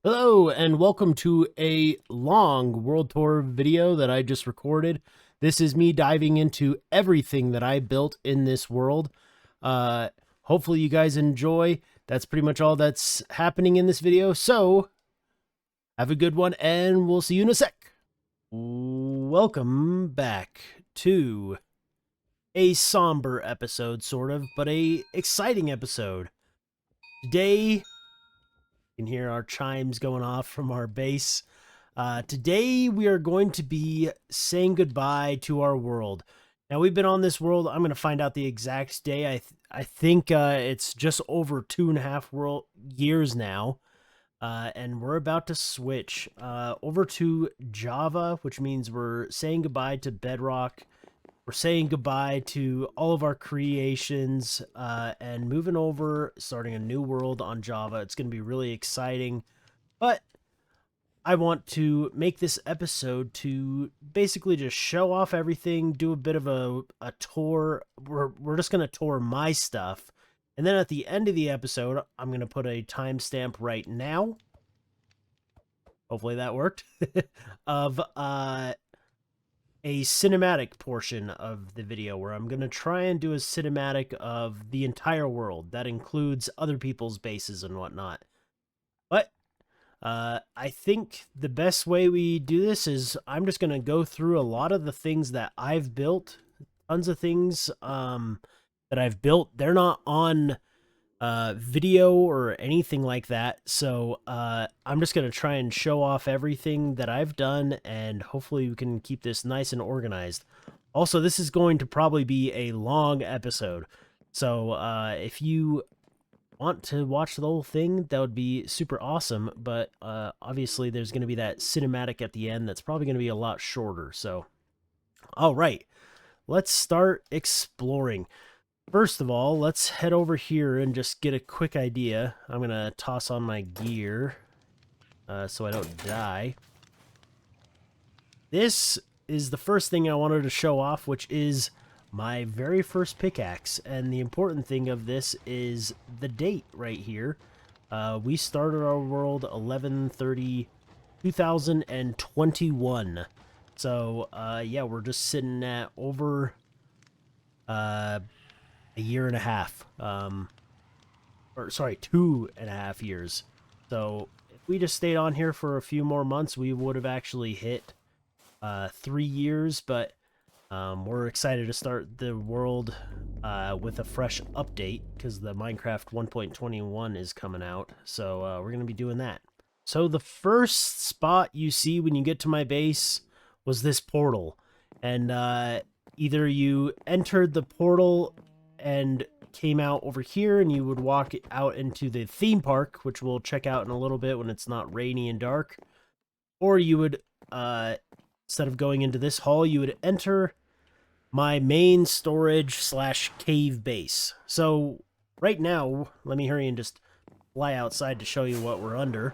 Hello, and welcome to a long World Tour video that I just recorded. This is me diving into everything that I built in this world. Hopefully you guys enjoy. That's pretty much all that's happening in this video, so have a good one, and we'll see you in a sec. Welcome back to a somber episode, sort of, but a exciting episode. Today, you can hear our chimes going off from our base. Today we are going to be saying goodbye to our world. Now we've been on this world. I'm going to find out the exact day. I think it's just over 2.5 years now, and we're about to switch over to Java, which means we're saying goodbye to Bedrock. We're saying goodbye to all of our creations and moving over, starting a new world on Java. It's going to be really exciting. But I want to make this episode to basically just show off everything, do a bit of a tour. We're just going to tour my stuff. And then at the end of the episode, I'm going to put a timestamp right now. Hopefully that worked. of a cinematic portion of the video where I'm going to try and do a cinematic of the entire world. That includes other people's bases and whatnot. But I think the best way we do this is I'm just going to go through a lot of the things that I've built. Tons of things that I've built. They're not on video or anything like that. So I'm just going to try and show off everything that I've done, and hopefully we can keep this nice and organized. Also, this is going to probably be a long episode. So if you want to watch the whole thing, that would be super awesome. But obviously there's going to be that cinematic at the end that's probably going to be a lot shorter. So, all right, let's start exploring. First of all, let's head over here and just get a quick idea. I'm going to toss on my gear so I don't die. This is the first thing I wanted to show off, which is my very first pickaxe. And the important thing of this is the date right here. We started our world 11/30/2021. So, yeah, we're just sitting at over a year and a half, or sorry, 2.5 years. So if we just stayed on here for a few more months, we would have actually hit 3 years. But we're excited to start the world with a fresh update because the Minecraft 1.21 is coming out. So we're going to be doing that. So the first spot you see when you get to my base was this portal. And either you entered the portal and came out over here, and you would walk out into the theme park, which we'll check out in a little bit when it's not rainy and dark. Or you would, instead of going into this hall, you would enter my main storage / cave base. So right now, let me hurry and just fly outside to show you what we're under.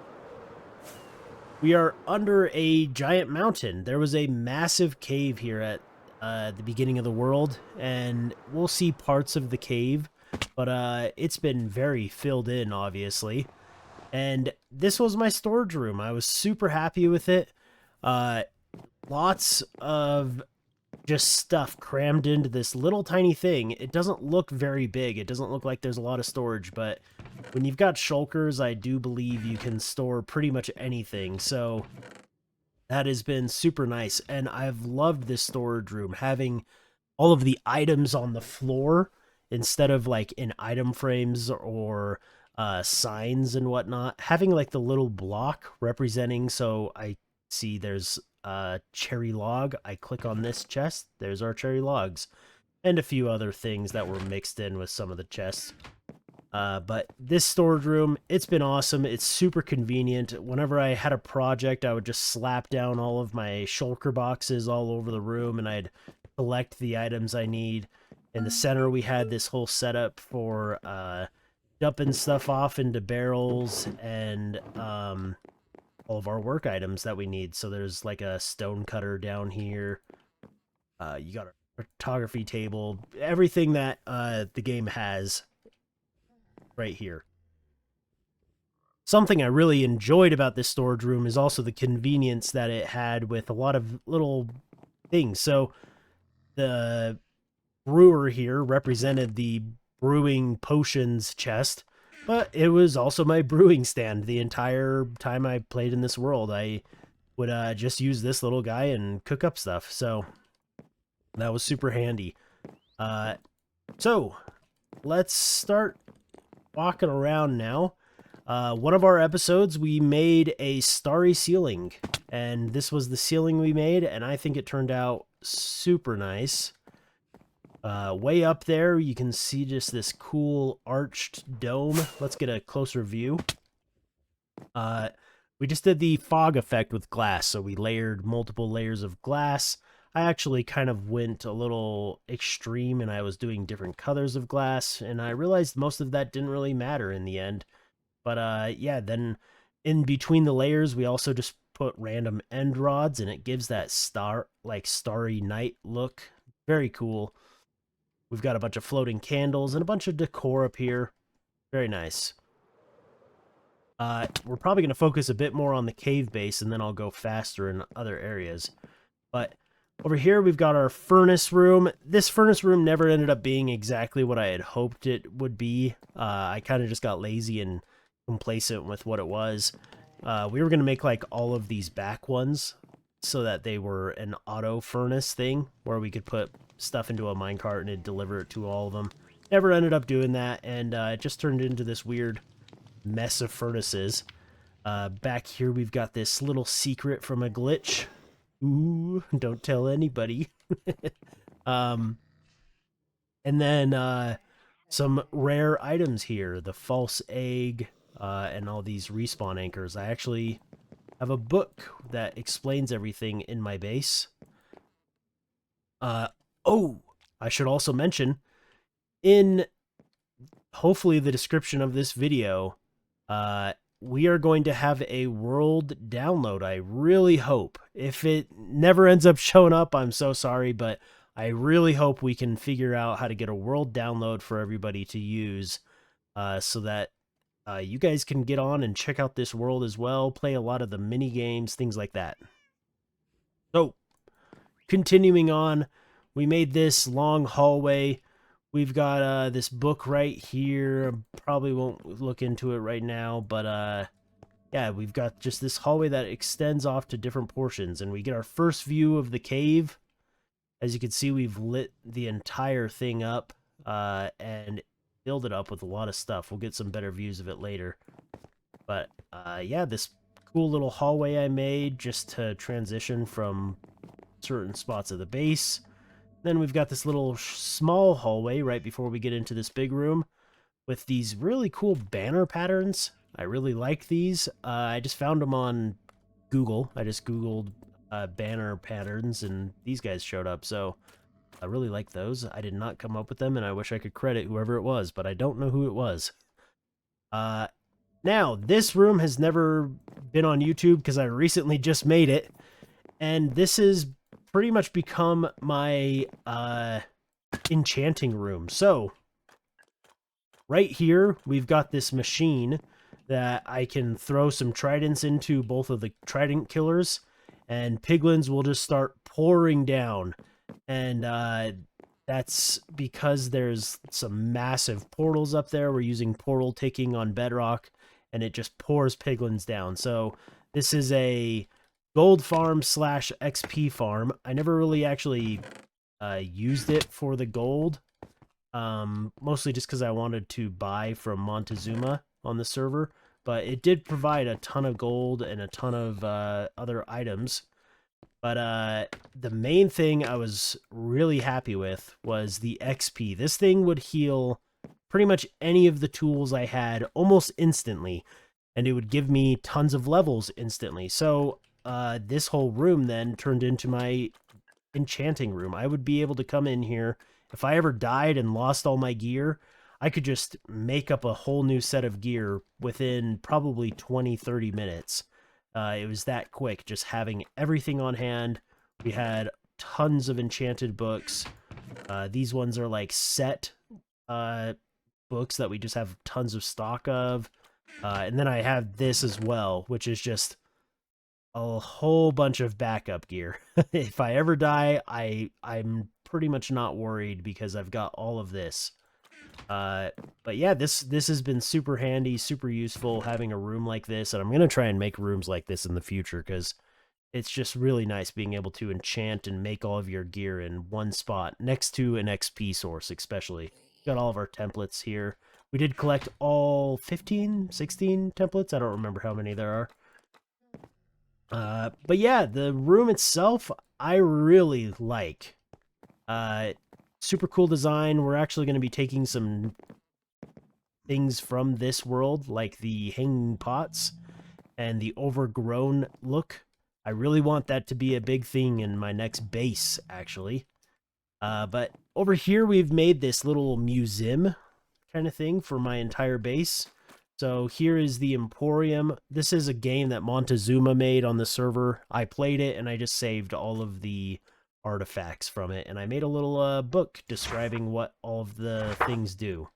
We are under a giant mountain. There was a massive cave here at the beginning of the world, and we'll see parts of the cave, but it's been very filled in, obviously. And this was my storage room. I was super happy with it. Lots of just stuff crammed into this little tiny thing. It doesn't look very big. It doesn't look like there's a lot of storage, but when you've got shulkers, I do believe you can store pretty much anything. So that has been super nice, and I've loved this storage room, having all of the items on the floor instead of like in item frames or signs and whatnot. Having like the little block representing, so I see there's a cherry log. I click on this chest, there's our cherry logs, and a few other things that were mixed in with some of the chests. But this storage room, it's been awesome. It's super convenient. Whenever I had a project, I would just slap down all of my shulker boxes all over the room, and I'd collect the items I need. In the center, we had this whole setup for dumping stuff off into barrels and all of our work items that we need. So there's like a stone cutter down here. You got a photography table, everything that the game has right here. something I really enjoyed about this storage room is also the convenience that it had with a lot of little things. So the brewer here represented the brewing potions chest, but it was also my brewing stand. The entire time I played in this world, I would just use this little guy and cook up stuff. So that was super handy. So let's start walking around now. One of our episodes, we made a starry ceiling, and this was the ceiling we made, and I think it turned out super nice. Way up there, you can see just this cool arched dome. Let's get a closer view. We just did the fog effect with glass, so we layered multiple layers of glass. I actually kind of went a little extreme, and I was doing different colors of glass, and I realized most of that didn't really matter in the end. But yeah, then in between the layers, we also just put random end rods, and it gives that starry night look. Very cool. We've got a bunch of floating candles and a bunch of decor up here. Very nice. We're probably going to focus a bit more on the cave base, and then I'll go faster in other areas. But over here, we've got our furnace room. This furnace room never ended up being exactly what I had hoped it would be. I kind of just got lazy and complacent with what it was. We were going to make like all of these back ones so that they were an auto furnace thing where we could put stuff into a minecart and it'd deliver it to all of them. Never ended up doing that, and it just turned into this weird mess of furnaces. Back here we've got this little secret from a glitch. Ooh, don't tell anybody. And then some rare items here. The false egg, and all these respawn anchors. I actually have a book that explains everything in my base. Oh, I should also mention, in hopefully the description of this video, we are going to have a world download. I really hope. If it never ends up showing up, I'm so sorry, but I really hope we can figure out how to get a world download for everybody to use, so that you guys can get on and check out this world as well, play a lot of the mini games, things like that. So, continuing on, we made this long hallway. We've got this book right here. Probably won't look into it right now, but yeah, we've got just this hallway that extends off to different portions, and we get our first view of the cave. As you can see, we've lit the entire thing up and filled it up with a lot of stuff. We'll get some better views of it later. But yeah, this cool little hallway I made just to transition from certain spots of the base. Then we've got this little small hallway right before we get into this big room with these really cool banner patterns. I really like these. I just found them on Google. I just Googled banner patterns, and these guys showed up, so I really like those. I did not come up with them, and I wish I could credit whoever it was, but I don't know who it was. Now, this room has never been on YouTube because I recently just made it, and this has pretty much become my enchanting room. So, right here, we've got this machine that I can throw some tridents into both of the trident killers, and piglins will just start pouring down. And that's because there's some massive portals up there. We're using portal ticking on bedrock, and it just pours piglins down. So this is a gold farm / XP farm. I never really actually used it for the gold, mostly just because I wanted to buy from Montezuma on the server, but it did provide a ton of gold and a ton of other items. But the main thing I was really happy with was the XP. This thing would heal pretty much any of the tools I had almost instantly, and it would give me tons of levels instantly. So this whole room then turned into my enchanting room. I would be able to come in here. If I ever died and lost all my gear, I could just make up a whole new set of gear within probably 20-30 minutes. It was that quick, just having everything on hand. We had tons of enchanted books. These ones are like set books that we just have tons of stock of. And then I have this as well, which is just a whole bunch of backup gear. If I ever die, I'm pretty much not worried because I've got all of this. Uh, but yeah, this has been super handy, super useful having a room like this, and I'm gonna try and make rooms like this in the future because it's just really nice being able to enchant and make all of your gear in one spot next to an XP source, especially. Got all of our templates here. We did collect all 15, 16 templates. I don't remember how many there are. But yeah, the room itself, I really like. Super cool design. We're actually going to be taking some things from this world, like the hanging pots and the overgrown look. I really want that to be a big thing in my next base, actually. But over here, we've made this little museum kind of thing for my entire base. So here is the Emporium. This is a game that Montezuma made on the server. I played it, and I just saved all of the artifacts from it. And I made a little book describing what all of the things do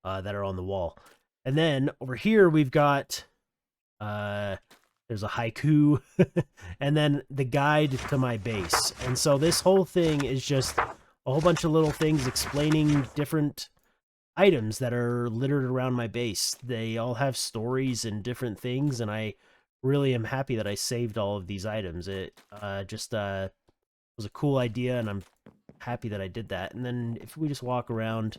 that are on the wall. And then over here, we've got... there's a haiku, and then the guide to my base. And so this whole thing is just a whole bunch of little things explaining different items that are littered around my base. They all have stories and different things, and I really am happy that I saved all of these items. It just was a cool idea, and I'm happy that I did that. And then if we just walk around,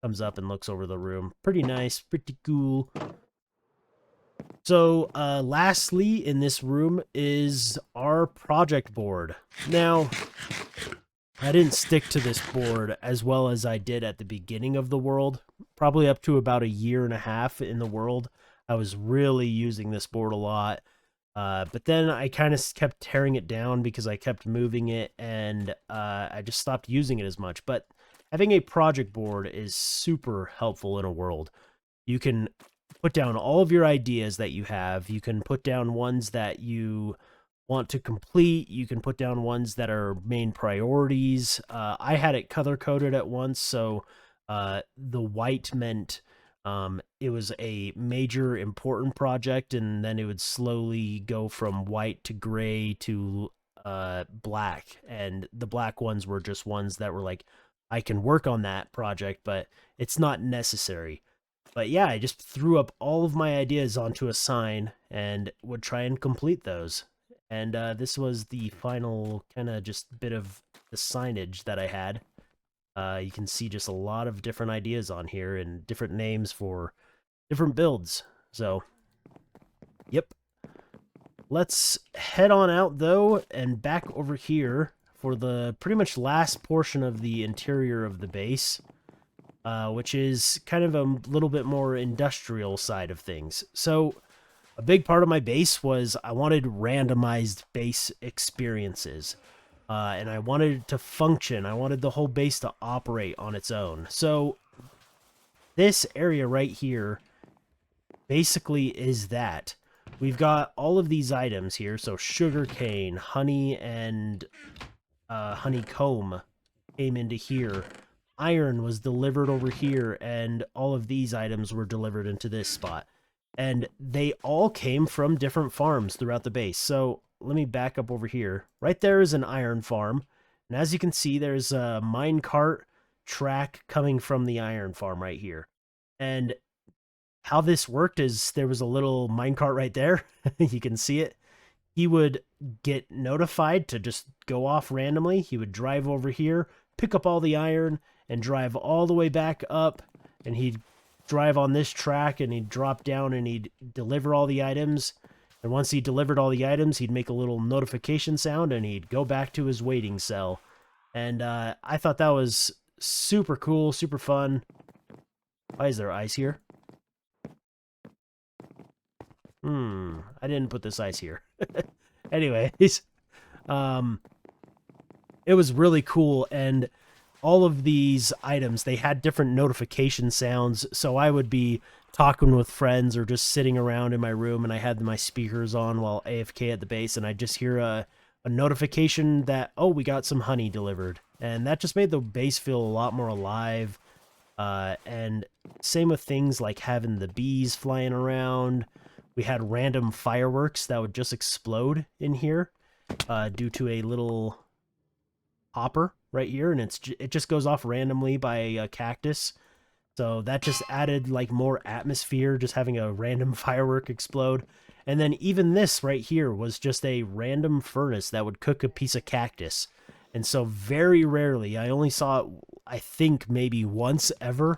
comes up and looks over the room. Pretty nice, pretty cool. So, lastly in this room is our project board. Now, I didn't stick to this board as well as I did at the beginning of the world. Probably up to about 1.5 years in the world. I was really using this board a lot. But then I kind of kept tearing it down because I kept moving it, and I just stopped using it as much. But having a project board is super helpful in a world. You can put down all of your ideas that you have. You can put down ones that you want to complete. You can put down ones that are main priorities. I had it color coded at once, so the white meant it was a major important project, and then it would slowly go from white to gray to black. And the black ones were just ones that were like, I can work on that project, but it's not necessary. But yeah, I just threw up all of my ideas onto a sign and would try and complete those. And this was the final kind of just bit of the signage that I had. You can see just a lot of different ideas on here and different names for different builds. So, yep. Let's head on out, though, and back over here for the pretty much last portion of the interior of the base. Which is kind of a little bit more industrial side of things. So a big part of my base was I wanted randomized base experiences. And I wanted it to function. I wanted the whole base to operate on its own. So this area right here basically is that. We've got all of these items here. So sugarcane, honey, and honeycomb came into here. Iron was delivered over here, and all of these items were delivered into this spot. And they all came from different farms throughout the base. So let me back up over here. Right there is an iron farm. And as you can see, there's a minecart track coming from the iron farm right here. And how this worked is there was a little minecart right there. You can see it. He would get notified to just go off randomly. He would drive over here, pick up all the iron, and drive all the way back up, and he'd drive on this track, and he'd drop down, and he'd deliver all the items. And once he delivered all the items, he'd make a little notification sound, and he'd go back to his waiting cell. And I thought that was super cool, super fun. Why is there ice here? I didn't put this ice here. Anyways, it was really cool, and all of these items, they had different notification sounds. So I would be talking with friends or just sitting around in my room, and I had my speakers on while AFK at the base, and I'd just hear a notification that, oh, we got some honey delivered. And that just made the base feel a lot more alive. And same with things like having the bees flying around. We had random fireworks that would just explode in here due to a little hopper right here, and it just goes off randomly by a cactus. So that just added like more atmosphere, just having a random firework explode. And then even this right here was just a random furnace that would cook a piece of cactus. And so very rarely, I only saw it, I think maybe once ever,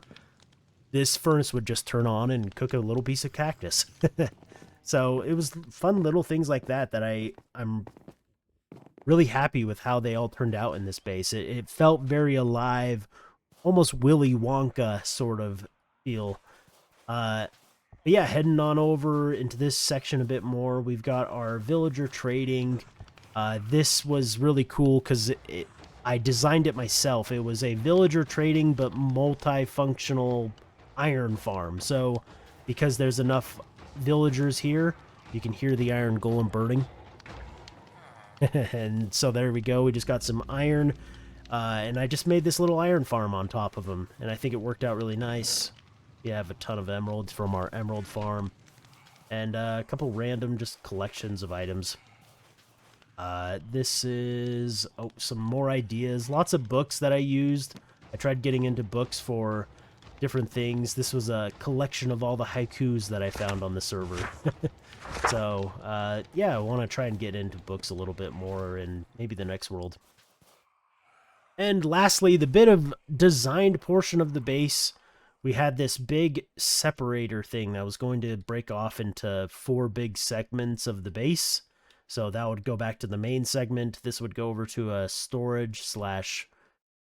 this furnace would just turn on and cook a little piece of cactus. So it was fun little things like that that I'm really happy with how they all turned out in this base. It felt very alive, almost Willy Wonka sort of feel. But yeah, heading on over into this section a bit more, we've got our villager trading. This was really cool because I designed it myself. It was a villager trading but multifunctional iron farm. So because there's enough villagers here, you can hear the iron golem burning. And so there we go. We just got some iron. And I just made this little iron farm on top of them. And I think it worked out really nice. We have a ton of emeralds from our emerald farm. And a couple random just collections of items. This is some more ideas. Lots of books that I used. I tried getting into books for different things. This was a collection of all the haikus that I found on the server. So, yeah, I want to try and get into books a little bit more in maybe the next world. And lastly, the bit of designed portion of the base. We had this big separator thing that was going to break off into 4 big segments of the base. So that would go back to the main segment. This would go over to a storage slash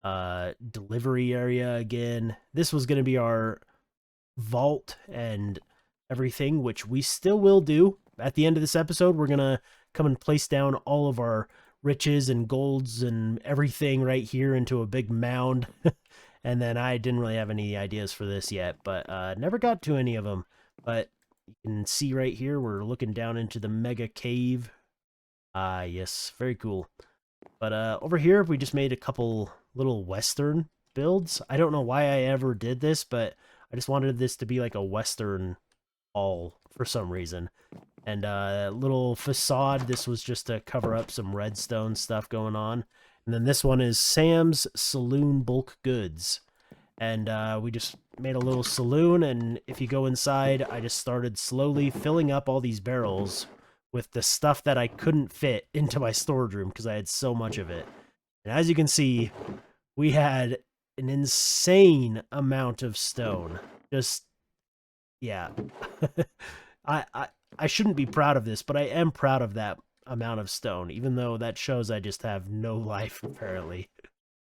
delivery area again. This was going to be our vault and everything, which we still will do. At the end of this episode, we're going to come and place down all of our riches and golds and everything right here into a big mound. And then I didn't really have any ideas for this yet, but never got to any of them. But you can see right here, we're looking down into the mega cave. Yes, very cool. But over here, we just made a couple little Western builds. I don't know why I ever did this, but I just wanted this to be like a Western hall for some reason. And little facade, this was just to cover up some redstone stuff going on. And then this one is Sam's Saloon Bulk Goods. And we just made a little saloon, and if you go inside, I just started slowly filling up all these barrels with the stuff that I couldn't fit into my storage room because I had so much of it. And as you can see, we had an insane amount of stone. Just, yeah. I shouldn't be proud of this, but I am proud of that amount of stone, even though that shows I just have no life, apparently.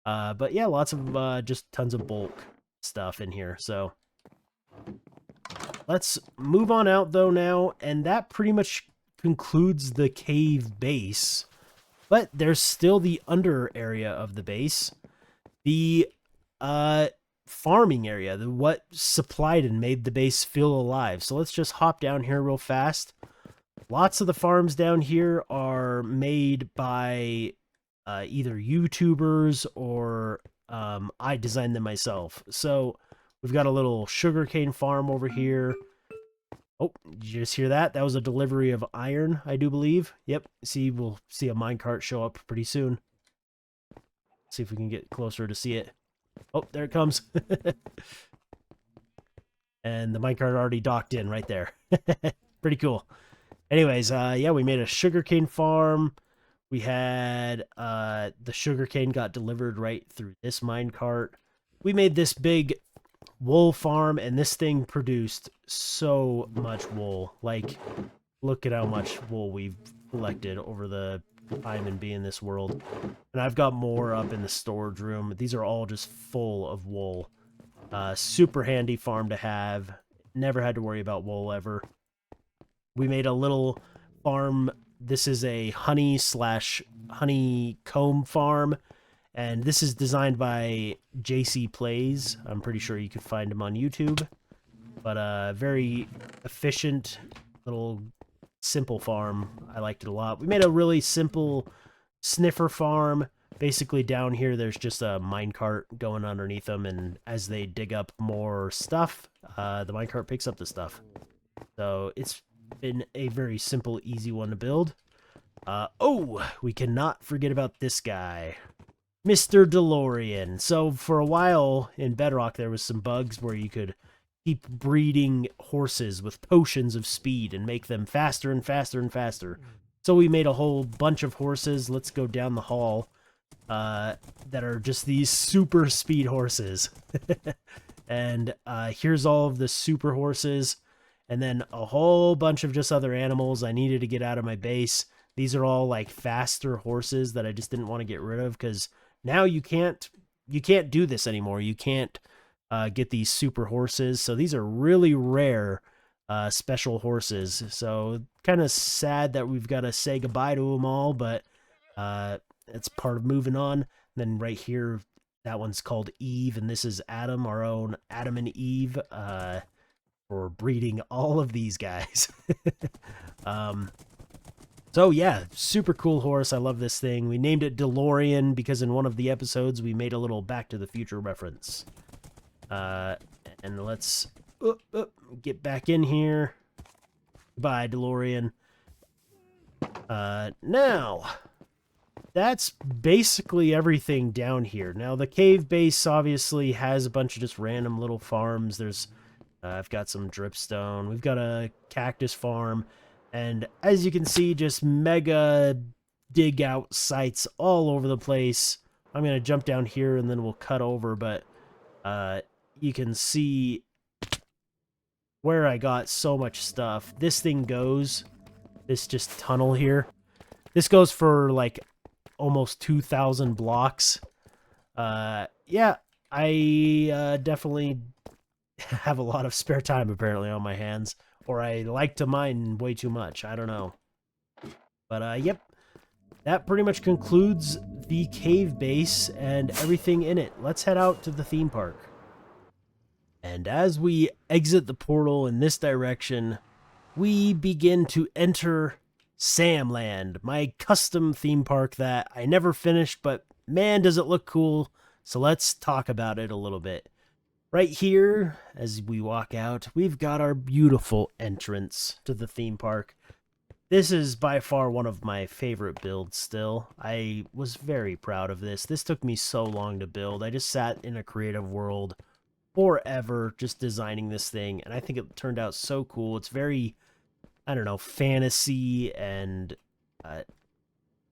But yeah, lots of just tons of bulk stuff in here, so let's move on out though now, and that pretty much concludes the cave base. But there's still the under area of the base, the farming area, what supplied and made the base feel alive. So let's just hop down here real fast. Lots of the farms down here are made by either YouTubers or I designed them myself. So we've got a little sugarcane farm over here. Oh, did you just hear that? That was a delivery of iron, I do believe. Yep, see, we'll see a minecart show up pretty soon. See if we can get closer to see it. Oh, there it comes. And the minecart already docked in right there. Pretty cool. Anyways, yeah, we made a sugarcane farm. We had the sugarcane got delivered right through this minecart. We made this big wool farm, and this thing produced so much wool. Like, look at how much wool we've collected over the time and be in this world. And I've got more up in the storage room. These are all just full of wool. Super handy farm to have. Never had to worry about wool ever. We made a little farm. This is a honeycomb farm, and this is designed by JC Plays. I'm pretty sure you could find him on YouTube. But very efficient little simple farm. I liked it a lot. We made a really simple sniffer farm, basically down here there's just a minecart going underneath them, and as they dig up more stuff, the minecart picks up the stuff. So it's been a very simple, easy one to build. Oh, we cannot forget about this guy, Mr. DeLorean. So for a while in Bedrock, there was some bugs where you could keep breeding horses with potions of speed and make them faster and faster and faster. So we made a whole bunch of horses. Let's go down the hall. That are just these super speed horses. And here's all of the super horses. And then a whole bunch of just other animals I needed to get out of my base. These are all like faster horses that I just didn't want to get rid of, because now you can't do this anymore. You can't get these super horses. So these are really rare special horses. So kind of sad that we've got to say goodbye to them all, but it's part of moving on. And then right here, that one's called Eve, and this is Adam, our own Adam and Eve, for breeding all of these guys. So yeah, super cool horse. I love this thing. We named it DeLorean because in one of the episodes we made a little Back to the Future reference. And let's get back in here. Bye, DeLorean. Now, that's basically everything down here. Now, the cave base obviously has a bunch of just random little farms. There's, I've got some dripstone. We've got a cactus farm. And as you can see, just mega dig out sites all over the place. I'm going to jump down here and then we'll cut over, but you can see where I got so much stuff. This thing goes, this just tunnel here, this goes for like almost 2,000 blocks. Yeah, I definitely have a lot of spare time apparently on my hands. Or I like to mine way too much. I don't know. But, yep. That pretty much concludes the cave base and everything in it. Let's head out to the theme park. And as we exit the portal in this direction, we begin to enter Samland, my custom theme park that I never finished, but man, does it look cool. So let's talk about it a little bit. Right here, as we walk out, we've got our beautiful entrance to the theme park. This is by far one of my favorite builds still. I was very proud of this. This took me so long to build. I just sat in a creative world forever just designing this thing, and I think it turned out so cool. It's very, I don't know, fantasy and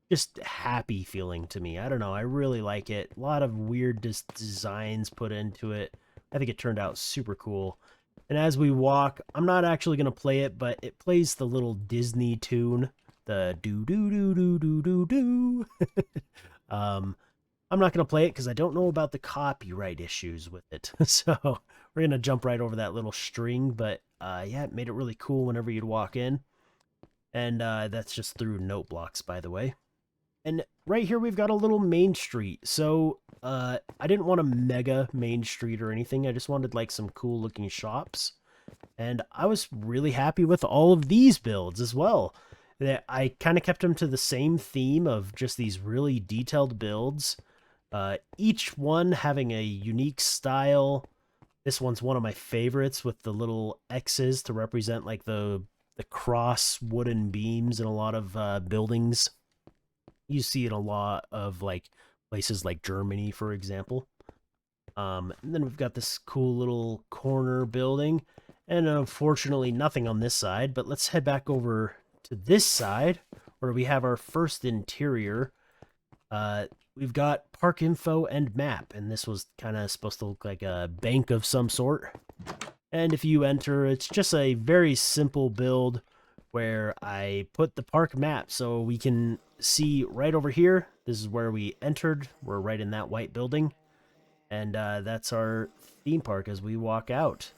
just happy feeling to me. I don't know, I really like it. A lot of weird designs put into it. I think it turned out super cool. And as we walk, I'm not actually going to play it, but it plays the little Disney tune. The do-do-do-do-do-do-do. I'm not going to play it because I don't know about the copyright issues with it. So we're going to jump right over that little string. But yeah, it made it really cool whenever you'd walk in. And that's just through note blocks, by the way. And right here we've got a little main street. So I didn't want a mega main street or anything. I just wanted like some cool looking shops. And I was really happy with all of these builds as well. I kind of kept them to the same theme of just these really detailed builds. Each one having a unique style. This one's one of my favorites with the little X's to represent like the cross wooden beams in a lot of buildings. You see it a lot of like places like Germany, for example. And then we've got this cool little corner building, and unfortunately nothing on this side, but let's head back over to this side where we have our first interior. We've got park info and map, and this was kind of supposed to look like a bank of some sort. And if you enter, it's just a very simple build where I put the park map so we can see right over here. This is where we entered. We're right in that white building. And that's our theme park as we walk out.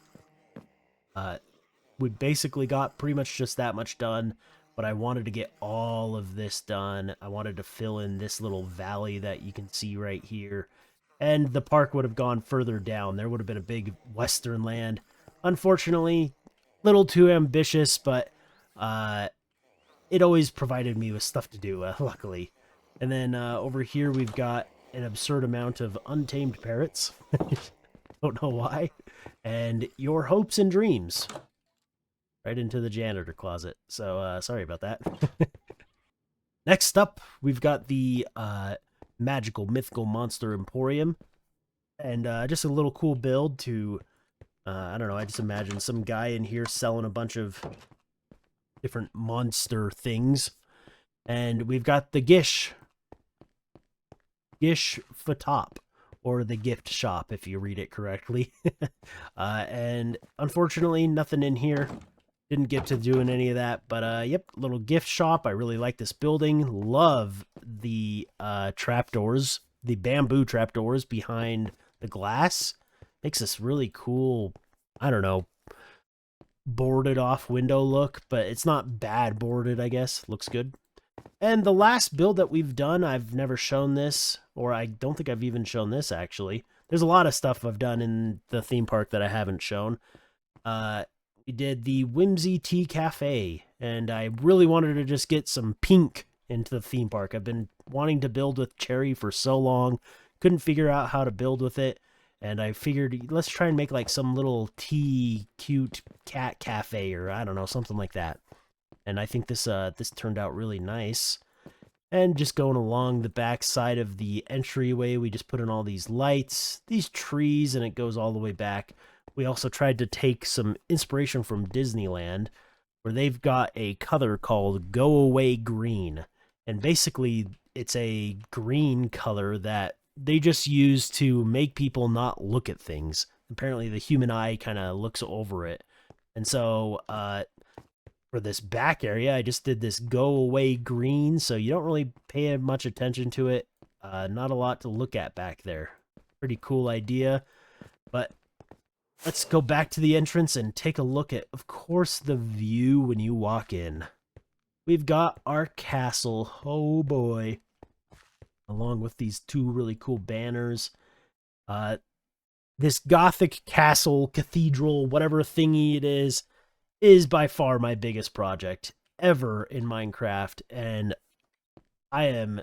We basically got pretty much just that much done, but I wanted to get all of this done. I wanted to fill in this little valley that you can see right here. And the park would have gone further down. There would have been a big western land. Unfortunately, a little too ambitious, but it always provided me with stuff to do, luckily. And then over here we've got an absurd amount of untamed parrots. Don't know why. And your hopes and dreams. Right into the janitor closet. So sorry about that. Next up, we've got the magical mythical monster emporium. And just a little cool build to, I don't know, I just imagine some guy in here selling a bunch of different monster things. And we've got the Gish Fatop, or the gift shop if you read it correctly. And unfortunately, nothing in here. Didn't get to doing any of that, but yep, little gift shop. I really like this building. Love the trapdoors, the bamboo trapdoors behind the glass. Makes this really cool, I don't know, boarded off window look, but it's not bad boarded, I guess. Looks good. And the last build that we've done, I've never shown this, or I don't think I've even shown this, actually. There's a lot of stuff I've done in the theme park that I haven't shown. We did the Whimsy Tea Cafe, and I really wanted to just get some pink into the theme park. I've been wanting to build with cherry for so long, couldn't figure out how to build with it, and I figured let's try and make like some little tea cute cat cafe, or I don't know, something like that. And I think this turned out really nice. And just going along the back side of the entryway, we just put in all these lights, these trees, and it goes all the way back. We also tried to take some inspiration from Disneyland, where they've got a color called Go Away Green. And basically, it's a green color that they just use to make people not look at things. Apparently, the human eye kind of looks over it. And so, for this back area, I just did this Go Away Green, so you don't really pay much attention to it. Not a lot to look at back there. Pretty cool idea, but let's go back to the entrance and take a look at, of course, the view when you walk in. We've got our castle, oh boy, along with these two really cool banners. This Gothic castle, cathedral, whatever thingy it is by far my biggest project ever in Minecraft, and I am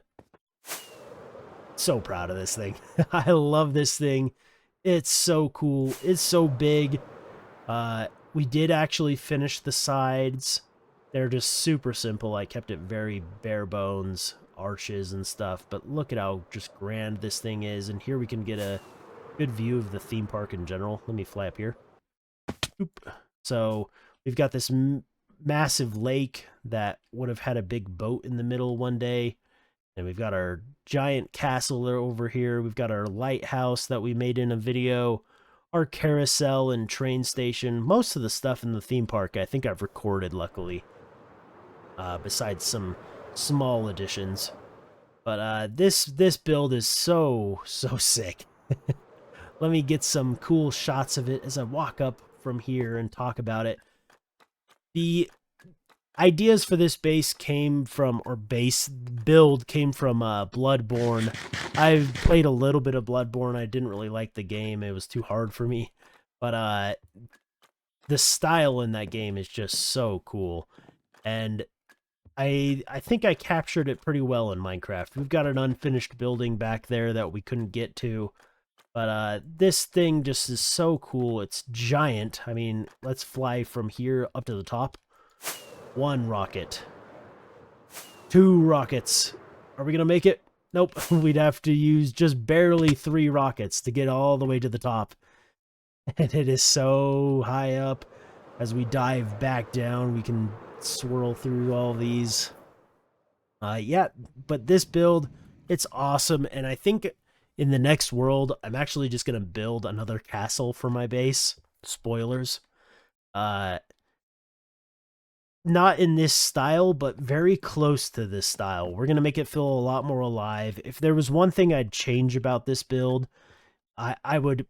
so proud of this thing. I love this thing. It's so cool. It's so big. We did actually finish the sides. They're just super simple. I kept it very bare bones, arches and stuff, but look at how just grand this thing is, and here we can get a good view of the theme park in general. Let me fly up here. Oop. So we've got this massive lake that would have had a big boat in the middle one day. And we've got our giant castle over here. We've got our lighthouse that we made in a video. Our carousel and train station. Most of the stuff in the theme park I think I've recorded, luckily. Besides some small additions. But this build is so sick. Let me get some cool shots of it as I walk up from here and talk about it. The ideas for this base came from, or base build came from Bloodborne. I've played a little bit of Bloodborne. I didn't really like the game. It was too hard for me. But the style in that game is just so cool. And I think I captured it pretty well in Minecraft. We've got an unfinished building back there that we couldn't get to. But this thing just is so cool. It's giant. I mean, let's fly from here up to the top. 1 rocket. 2 rockets. Are we going to make it? Nope. We'd have to use just barely 3 rockets to get all the way to the top. And it is so high up. As we dive back down, we can swirl through all these. Yeah, but this build, it's awesome. And I think in the next world, I'm actually just going to build another castle for my base. Spoilers. Not in this style, but very close to this style. We're going to make it feel a lot more alive. If there was one thing I'd change about this build, I would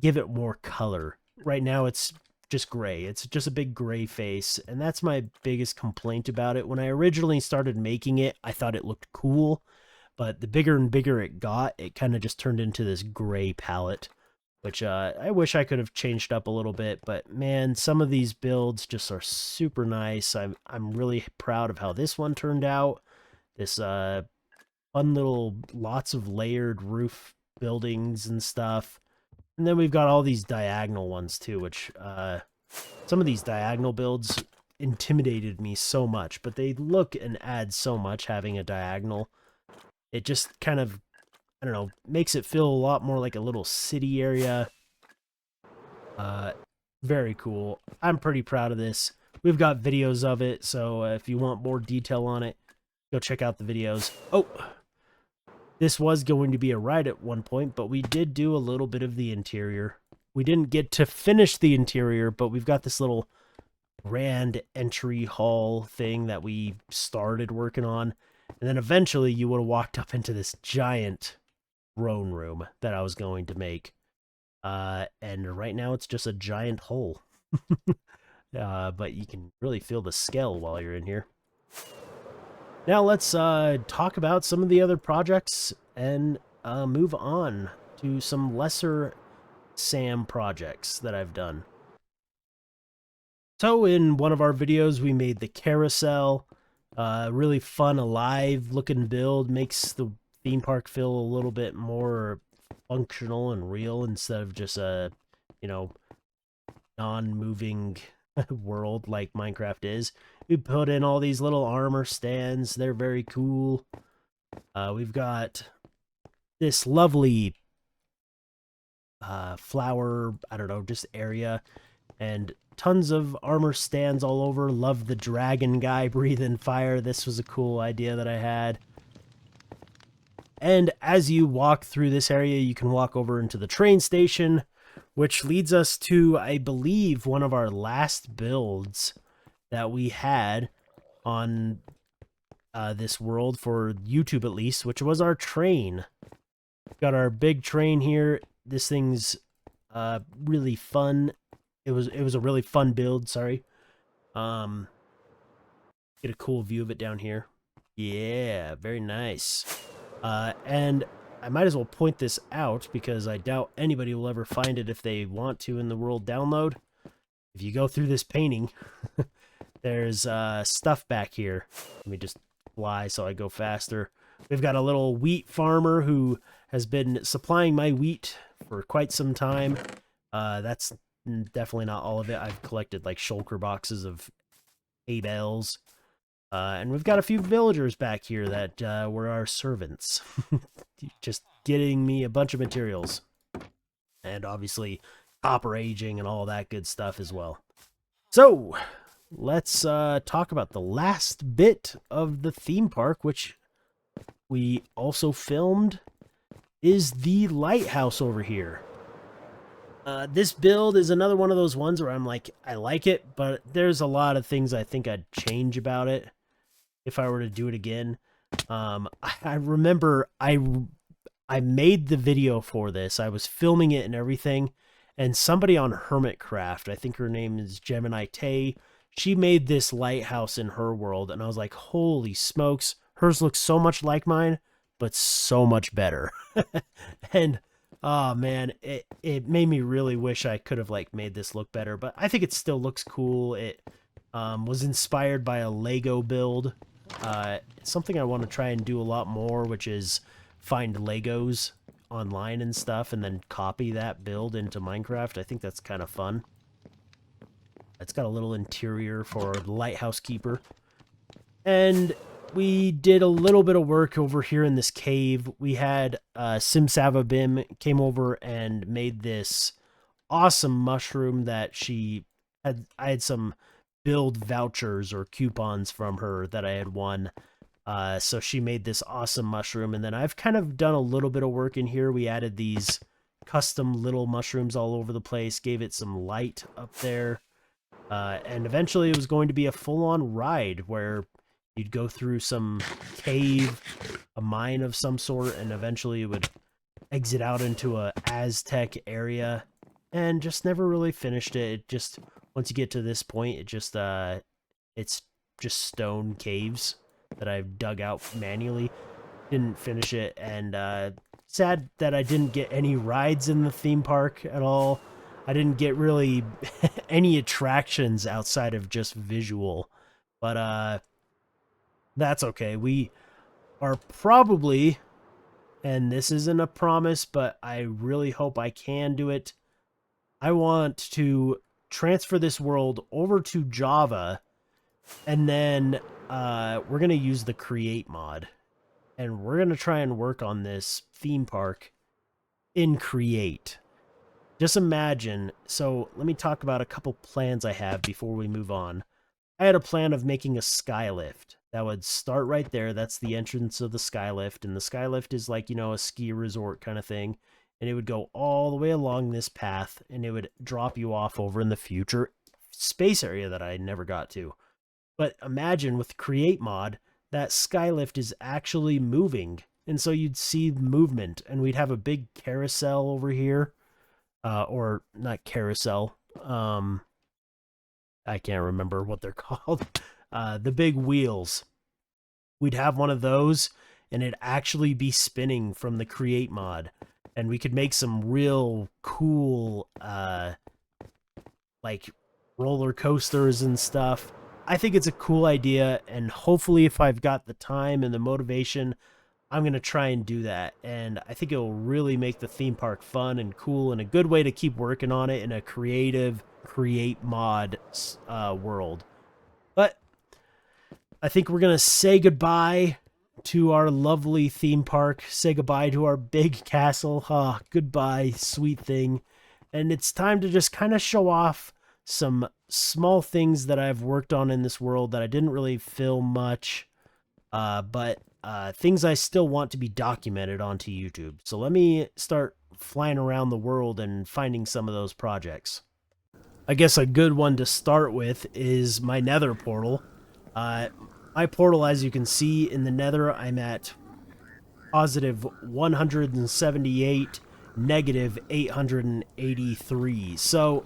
give it more color. Right now, it's just gray. It's just a big gray face, and that's my biggest complaint about it. When I originally started making it, I thought it looked cool. But the bigger and bigger it got, it kind of just turned into this gray palette, which I wish I could have changed up a little bit. But man, some of these builds just are super nice. I'm really proud of how this one turned out. This fun little, lots of layered roof buildings and stuff. And then we've got all these diagonal ones too, which some of these diagonal builds intimidated me so much, but they look and add so much having a diagonal. It just kind of, I don't know, makes it feel a lot more like a little city area. Very cool. I'm pretty proud of this. We've got videos of it, so if you want more detail on it, go check out the videos. Oh, this was going to be a ride at one point, but we did do a little bit of the interior. We didn't get to finish the interior, but we've got this little grand entry hall thing that we started working on. And then eventually you would have walked up into this giant throne room that I was going to make. And right now it's just a giant hole. But you can really feel the scale while you're in here. Now let's talk about some of the other projects and move on to some lesser SAM projects that I've done. So in one of our videos, we made the carousel. Really fun, alive looking build. Makes the theme park feel a little bit more functional and real instead of just a, you know, non-moving world like Minecraft is. We put in all these little armor stands. They're very cool. We've got this lovely flower, I don't know, just area, and tons of armor stands all over. Love the dragon guy breathing fire. This was a cool idea that I had. And as you walk through this area, you can walk over into the train station, which leads us to, I believe, one of our last builds that we had on this world, for YouTube at least, which was our train. Got our big train here. This thing's really fun. It was a really fun build, sorry. Get a cool view of it down here. Yeah, very nice. And I might as well point this out because I doubt anybody will ever find it if they want to in the world download. If you go through this painting, there's stuff back here. Let me just fly so I go faster. We've got a little wheat farmer who has been supplying my wheat for quite some time. That's definitely not all of it. I've collected like shulker boxes of 8 L's. And we've got a few villagers back here that were our servants. Just getting me a bunch of materials. And obviously copper aging and all that good stuff as well. So, let's talk about the last bit of the theme park, which we also filmed, is the lighthouse over here. This build is another one of those ones where I'm like, I like it, but there's a lot of things I think I'd change about it if I were to do it again. I remember I made the video for this. I was filming it and everything, and somebody on Hermitcraft, I think her name is Gemini Tay, she made this lighthouse in her world, and I was like, holy smokes, hers looks so much like mine, but so much better. And oh man, it made me really wish I could have like made this look better, but I think it still looks cool. It was inspired by a Lego build. It's something I want to try and do a lot more, which is find Legos online and stuff and then copy that build into Minecraft. I think that's kind of fun. It's got a little interior for the lighthouse keeper. And we did a little bit of work over here in this cave. We had Simsavabim came over and made this awesome mushroom that she had. I had some build vouchers or coupons from her that I had won. So she made this awesome mushroom. And then I've kind of done a little bit of work in here. We added these custom little mushrooms all over the place, gave it some light up there. And eventually it was going to be a full-on ride where you'd go through some cave, a mine of some sort, and eventually it would exit out into a Aztec area, and just never really finished it. It just, once you get to this point, it just, it's just stone caves that I've dug out manually. Didn't finish it, and sad that I didn't get any rides in the theme park at all. I didn't get really any attractions outside of just visual, but that's okay. We are probably, and this isn't a promise, but I really hope I can do it, I want to transfer this world over to Java, and then we're going to use the create mod, and we're going to try and work on this theme park in create. Just imagine, so let me talk about a couple plans I have before we move on. I had a plan of making a skylift that would start right there. That's the entrance of the skylift, and the skylift is like, you know, a ski resort kind of thing, and it would go all the way along this path, and it would drop you off over in the future space area that I never got to. But imagine with create mod, that skylift is actually moving, and so you'd see movement, and we'd have a big carousel over here, or not carousel. I can't remember what they're called. The big wheels. We'd have one of those, and it'd actually be spinning from the create mod, and we could make some real cool, like roller coasters and stuff. I think it's a cool idea, and hopefully, if I've got the time and the motivation, I'm going to try and do that. And I think it will really make the theme park fun and cool, and a good way to keep working on it in a creative create mod world. But I think we're going to say goodbye to our lovely theme park, say goodbye to our big castle. Goodbye, sweet thing. And it's time to just kind of show off some small things that I've worked on in this world that I didn't really film much, but things I still want to be documented onto YouTube. So let me start flying around the world and finding some of those projects. I guess a good one to start with is my nether portal. My portal, as you can see in the nether, I'm at positive 178, negative 883. So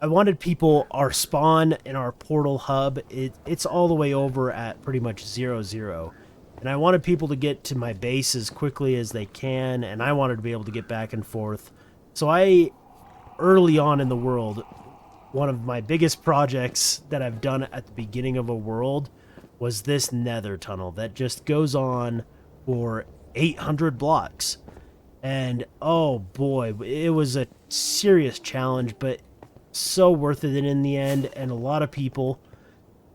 I wanted people, our spawn and our portal hub, it's all the way over at pretty much 0, 0. And I wanted people to get to my base as quickly as they can, and I wanted to be able to get back and forth. So early on in the world, one of my biggest projects that I've done at the beginning of a world was this nether tunnel that just goes on for 800 blocks. And oh boy, it was a serious challenge, but so worth it in the end. And a lot of people,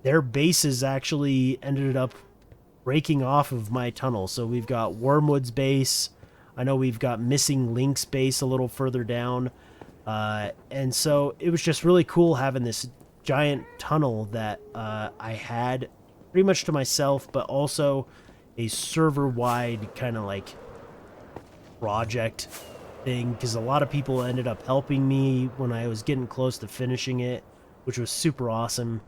their bases actually ended up breaking off of my tunnel. So we've got Wormwood's base. I know we've got Missing Link's base a little further down. And so it was just really cool having this giant tunnel that I had pretty much to myself, but also a server-wide kind of like project thing, because a lot of people ended up helping me when I was getting close to finishing it, which was super awesome.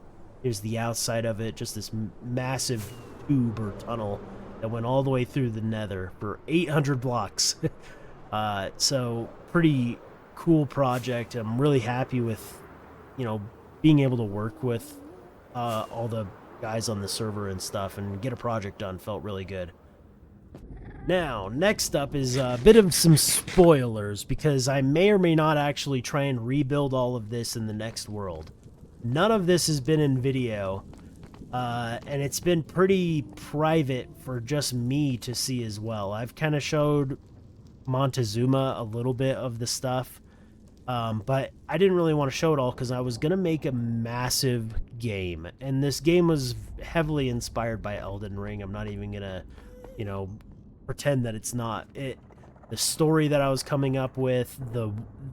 Here's the outside of it, just this massive tube or tunnel that went all the way through the nether for 800 blocks. So pretty cool project. I'm really happy with, you know, being able to work with all the guys on the server and stuff and get a project done. Felt really good. Now, next up is a bit of some spoilers, because I may or may not actually try and rebuild all of this in the next world. None of this has been in video, and it's been pretty private for just me to see as well. I've kind of showed Montezuma a little bit of the stuff, but I didn't really want to show it all because I was going to make a massive game, and this game was heavily inspired by Elden Ring. I'm not even going to, you know, pretend that it's not. The story that I was coming up with,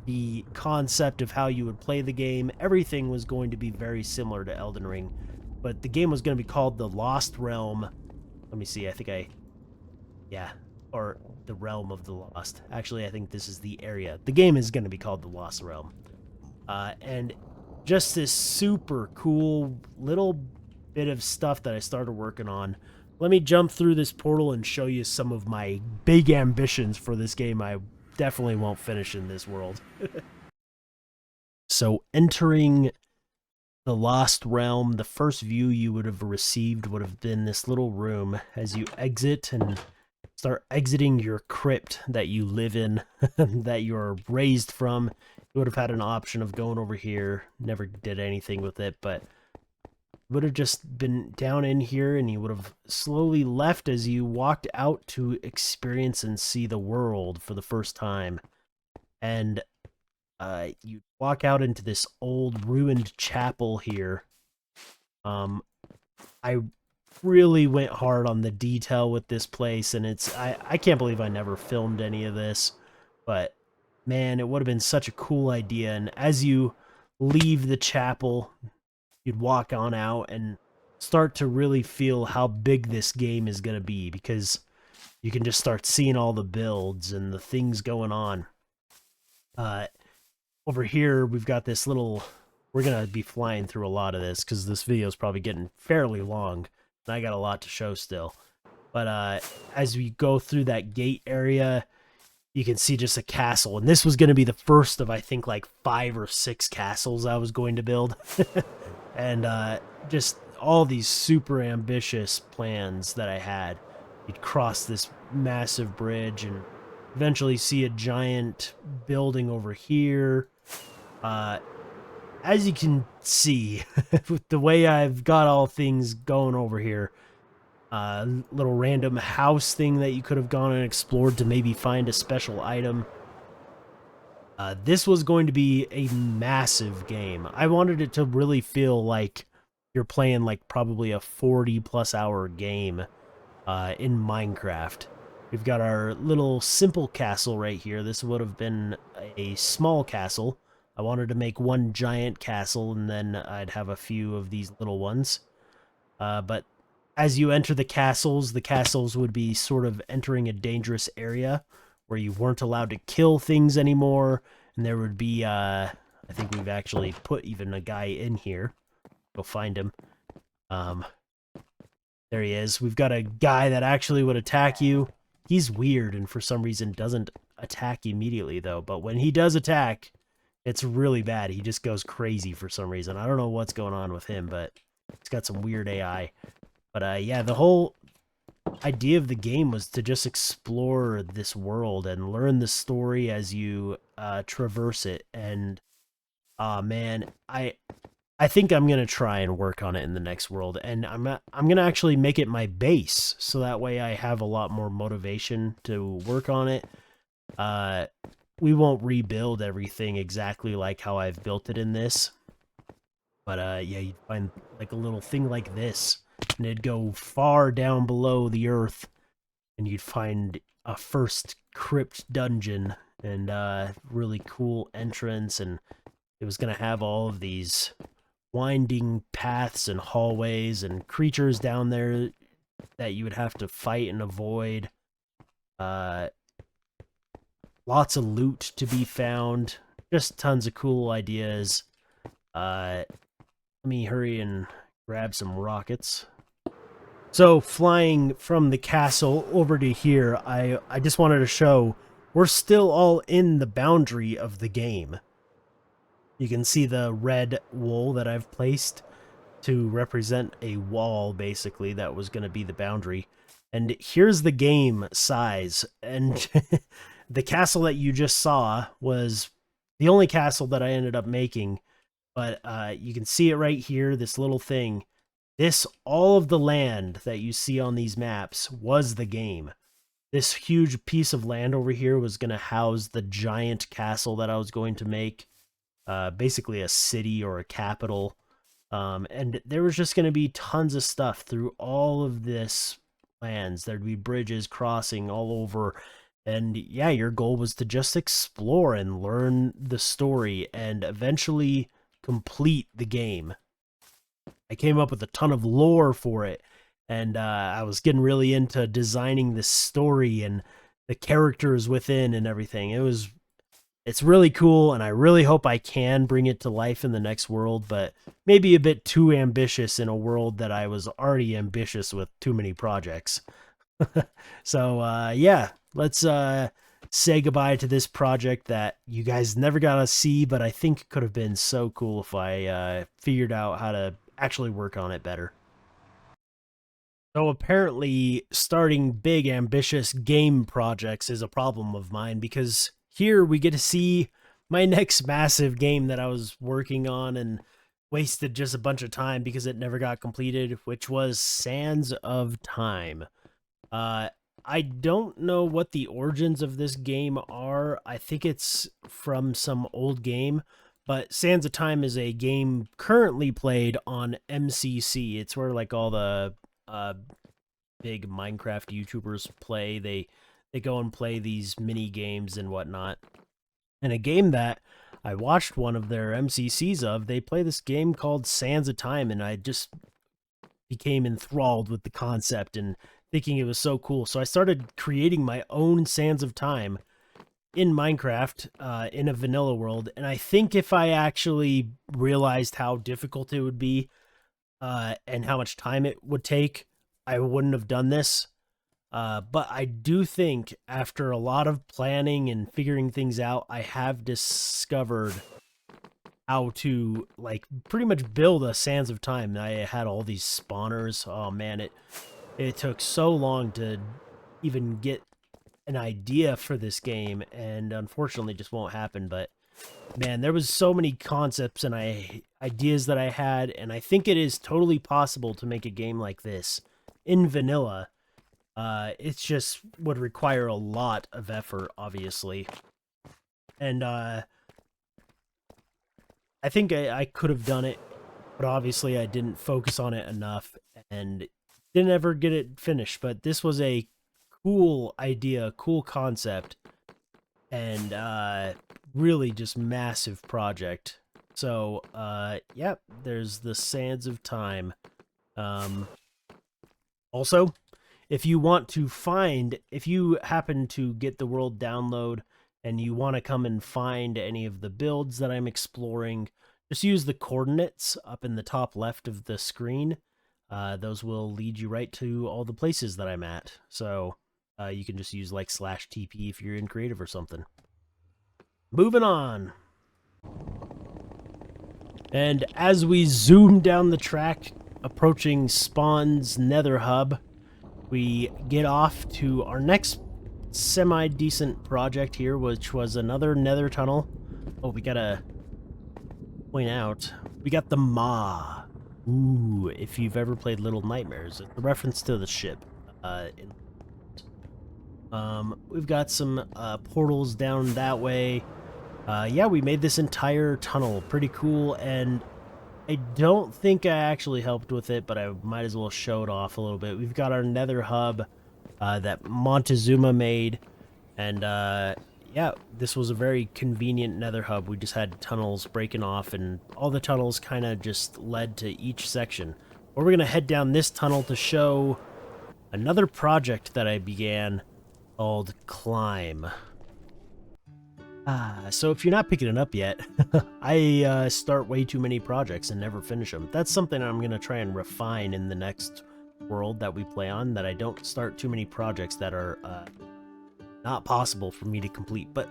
the concept of how you would play the game, everything was going to be very similar to Elden Ring, but the game was going to be called The Lost Realm. Let me see, or The Realm of the Lost. Actually, I think this is the area. The game is going to be called The Lost Realm. And just this super cool little bit of stuff that I started working on. Let me jump through this portal and show you some of my big ambitions for this game I definitely won't finish in this world. So entering the Lost Realm, the first view you would have received would have been this little room. As you exit and start exiting your crypt that you live in, that you're raised from, you would have had an option of going over here. Never did anything with it, but would have just been down in here and you would have slowly left as you walked out to experience and see the world for the first time. And you walk out into this old ruined chapel here. I really went hard on the detail with this place, and I can't believe I never filmed any of this, but man, it would have been such a cool idea. And as you leave the chapel, you'd walk on out and start to really feel how big this game is going to be, because you can just start seeing all the builds and the things going on. Over here, we've got this little... We're going to be flying through a lot of this because this video is probably getting fairly long, and I got a lot to show still. But as we go through that gate area, you can see just a castle. And this was going to be the first of, I think, like 5 or 6 castles I was going to build. And just all these super ambitious plans that I had. You'd cross this massive bridge and eventually see a giant building over here. As you can see, with the way I've got all things going over here, little random house thing that you could have gone and explored to maybe find a special item. This was going to be a massive game. I wanted it to really feel like you're playing like probably a 40+ hour game in Minecraft. We've got our little simple castle right here. This would have been a small castle. I wanted to make one giant castle, and then I'd have a few of these little ones. But as you enter the castles would be sort of entering a dangerous area where you weren't allowed to kill things anymore. And there would be, I think we've actually put even a guy in here. Go find him. There he is. We've got a guy that actually would attack you. He's weird and for some reason doesn't attack immediately, though. But when he does attack... it's really bad. He just goes crazy for some reason. I don't know what's going on with him, but it's got some weird AI. But yeah, the whole idea of the game was to just explore this world and learn the story as you traverse it. And man, I think I'm gonna try and work on it in the next world, and I'm gonna actually make it my base, so that way I have a lot more motivation to work on it. We won't rebuild everything exactly like how I've built it in this. But yeah, you'd find like a little thing like this, and it'd go far down below the earth, and you'd find a first crypt dungeon, and really cool entrance, and it was going to have all of these winding paths and hallways and creatures down there that you would have to fight and avoid. Lots of loot to be found. Just tons of cool ideas. Let me hurry and grab some rockets. So, flying from the castle over to here, I just wanted to show we're still all in the boundary of the game. You can see the red wool that I've placed to represent a wall, basically, that was going to be the boundary. And here's the game size. And... the castle that you just saw was the only castle that I ended up making, but you can see it right here, this little thing. All of the land that you see on these maps was the game. This huge piece of land over here was going to house the giant castle that I was going to make, basically a city or a capital. And there was just going to be tons of stuff through all of this lands. There'd be bridges crossing all over. And yeah, your goal was to just explore and learn the story and eventually complete the game. I came up with a ton of lore for it, and I was getting really into designing the story and the characters within and everything. It's really cool, and I really hope I can bring it to life in the next world, but maybe a bit too ambitious in a world that I was already ambitious with too many projects. So yeah, let's say goodbye to this project that you guys never got to see, but I think could have been so cool if I figured out how to actually work on it better. So apparently starting big ambitious game projects is a problem of mine, because here we get to see my next massive game that I was working on and wasted just a bunch of time because it never got completed, which was Sands of Time. I don't know what the origins of this game are. I think it's from some old game, but Sands of Time is a game currently played on MCC. It's where like all the big Minecraft YouTubers play. They go and play these mini games and whatnot. And a game that I watched one of their MCCs of, they play this game called Sands of Time, and I just became enthralled with the concept and thinking it was so cool. So I started creating my own Sands of Time in Minecraft, in a vanilla world. And I think if I actually realized how difficult it would be, and how much time it would take, I wouldn't have done this. But I do think after a lot of planning and figuring things out, I have discovered how to like pretty much build a Sands of Time. I had all these spawners. Oh man, it took so long to even get an idea for this game, and unfortunately just won't happen. But man, there was so many concepts and ideas that I had, and I think it is totally possible to make a game like this in vanilla. It's just would require a lot of effort, obviously. And I think I could have done it, but obviously I didn't focus on it enough and didn't ever get it finished. But this was a cool idea, cool concept, and really just massive project. So, yep, there's the Sands of Time. Also, if you happen to get the world download and you want to come and find any of the builds that I'm exploring, just use the coordinates up in the top left of the screen. Those will lead you right to all the places that I'm at. So you can just use like /TP if you're in creative or something. Moving on. And as we zoom down the track, approaching Spawn's Nether Hub, we get off to our next semi-decent project here, which was another nether tunnel. Oh, we gotta point out, we got the Maw. Ooh, if you've ever played Little Nightmares, it's a reference to the ship. We've got some portals down that way. Yeah, we made this entire tunnel. Pretty cool, and I don't think I actually helped with it, but I might as well show it off a little bit. We've got our nether hub that Montezuma made, and yeah, this was a very convenient nether hub. We just had tunnels breaking off, and all the tunnels kind of just led to each section. But we're going to head down this tunnel to show another project that I began called Climb. So if you're not picking it up yet, I start way too many projects and never finish them. That's something I'm going to try and refine in the next world that we play on, that I don't start too many projects that are not possible for me to complete. But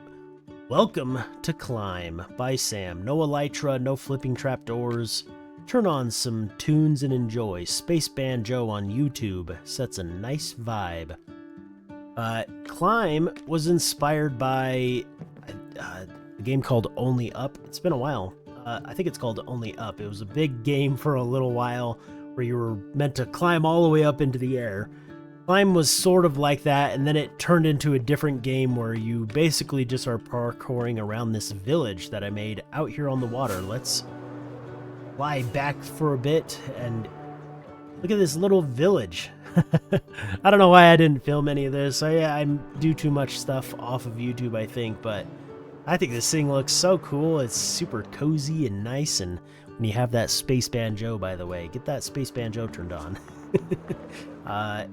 welcome to Climb by Sam. No elytra, no flipping trapdoors. Turn on some tunes and enjoy. Space Banjo on YouTube sets a nice vibe. Climb was inspired by a game called Only Up. It's been a while. I think it's called Only Up. It was a big game for a little while where you were meant to climb all the way up into the air. Climb was sort of like that, and then it turned into a different game where you basically just are parkouring around this village that I made out here on the water. Let's fly back for a bit and look at this little village. I don't know why I didn't film any of this. I do too much stuff off of YouTube, I think, but I think this thing looks so cool. It's super cozy and nice, and when you have that Space Banjo, by the way, get that Space Banjo turned on.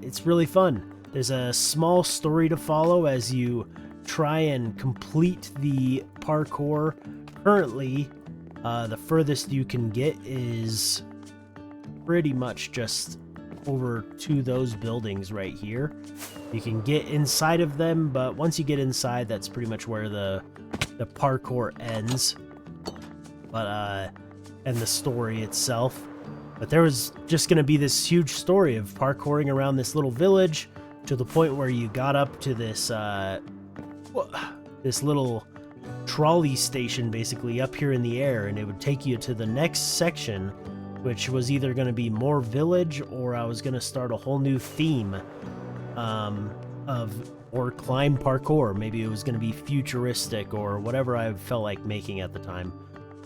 It's really fun. There's a small story to follow as you try and complete the parkour. Currently, the furthest you can get is pretty much just over to those buildings right here. You can get inside of them, but once you get inside, that's pretty much where the parkour ends. But and the story itself. But there was just going to be this huge story of parkouring around this little village to the point where you got up to this this little trolley station basically up here in the air, and it would take you to the next section, which was either going to be more village or I was going to start a whole new theme of or climb parkour. Maybe it was going to be futuristic or whatever I felt like making at the time.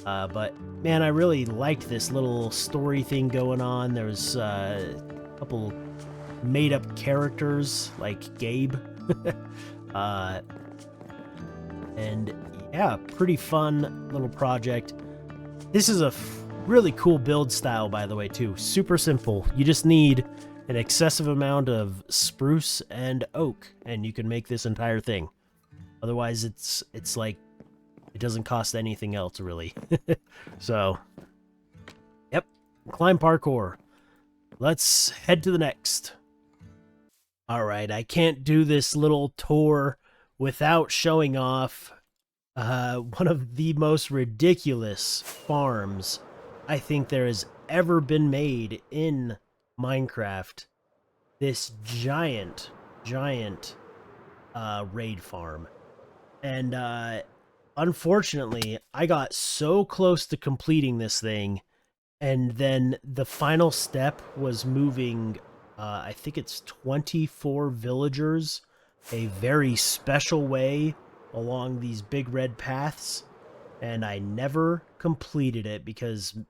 But man, I really liked this little story thing going on. There was a couple made up characters like Gabe. And yeah, pretty fun little project. This is a really cool build style, by the way, too. Super simple. You just need an excessive amount of spruce and oak, and you can make this entire thing. Otherwise, it's like it doesn't cost anything else, really. So, yep, climb parkour. Let's head to the next. All right, I can't do this little tour without showing off one of the most ridiculous farms I think there has ever been made in Minecraft. This giant raid farm. And unfortunately, I got so close to completing this thing, and then the final step was moving, I think it's 24 villagers a very special way along these big red paths, and I never completed it because it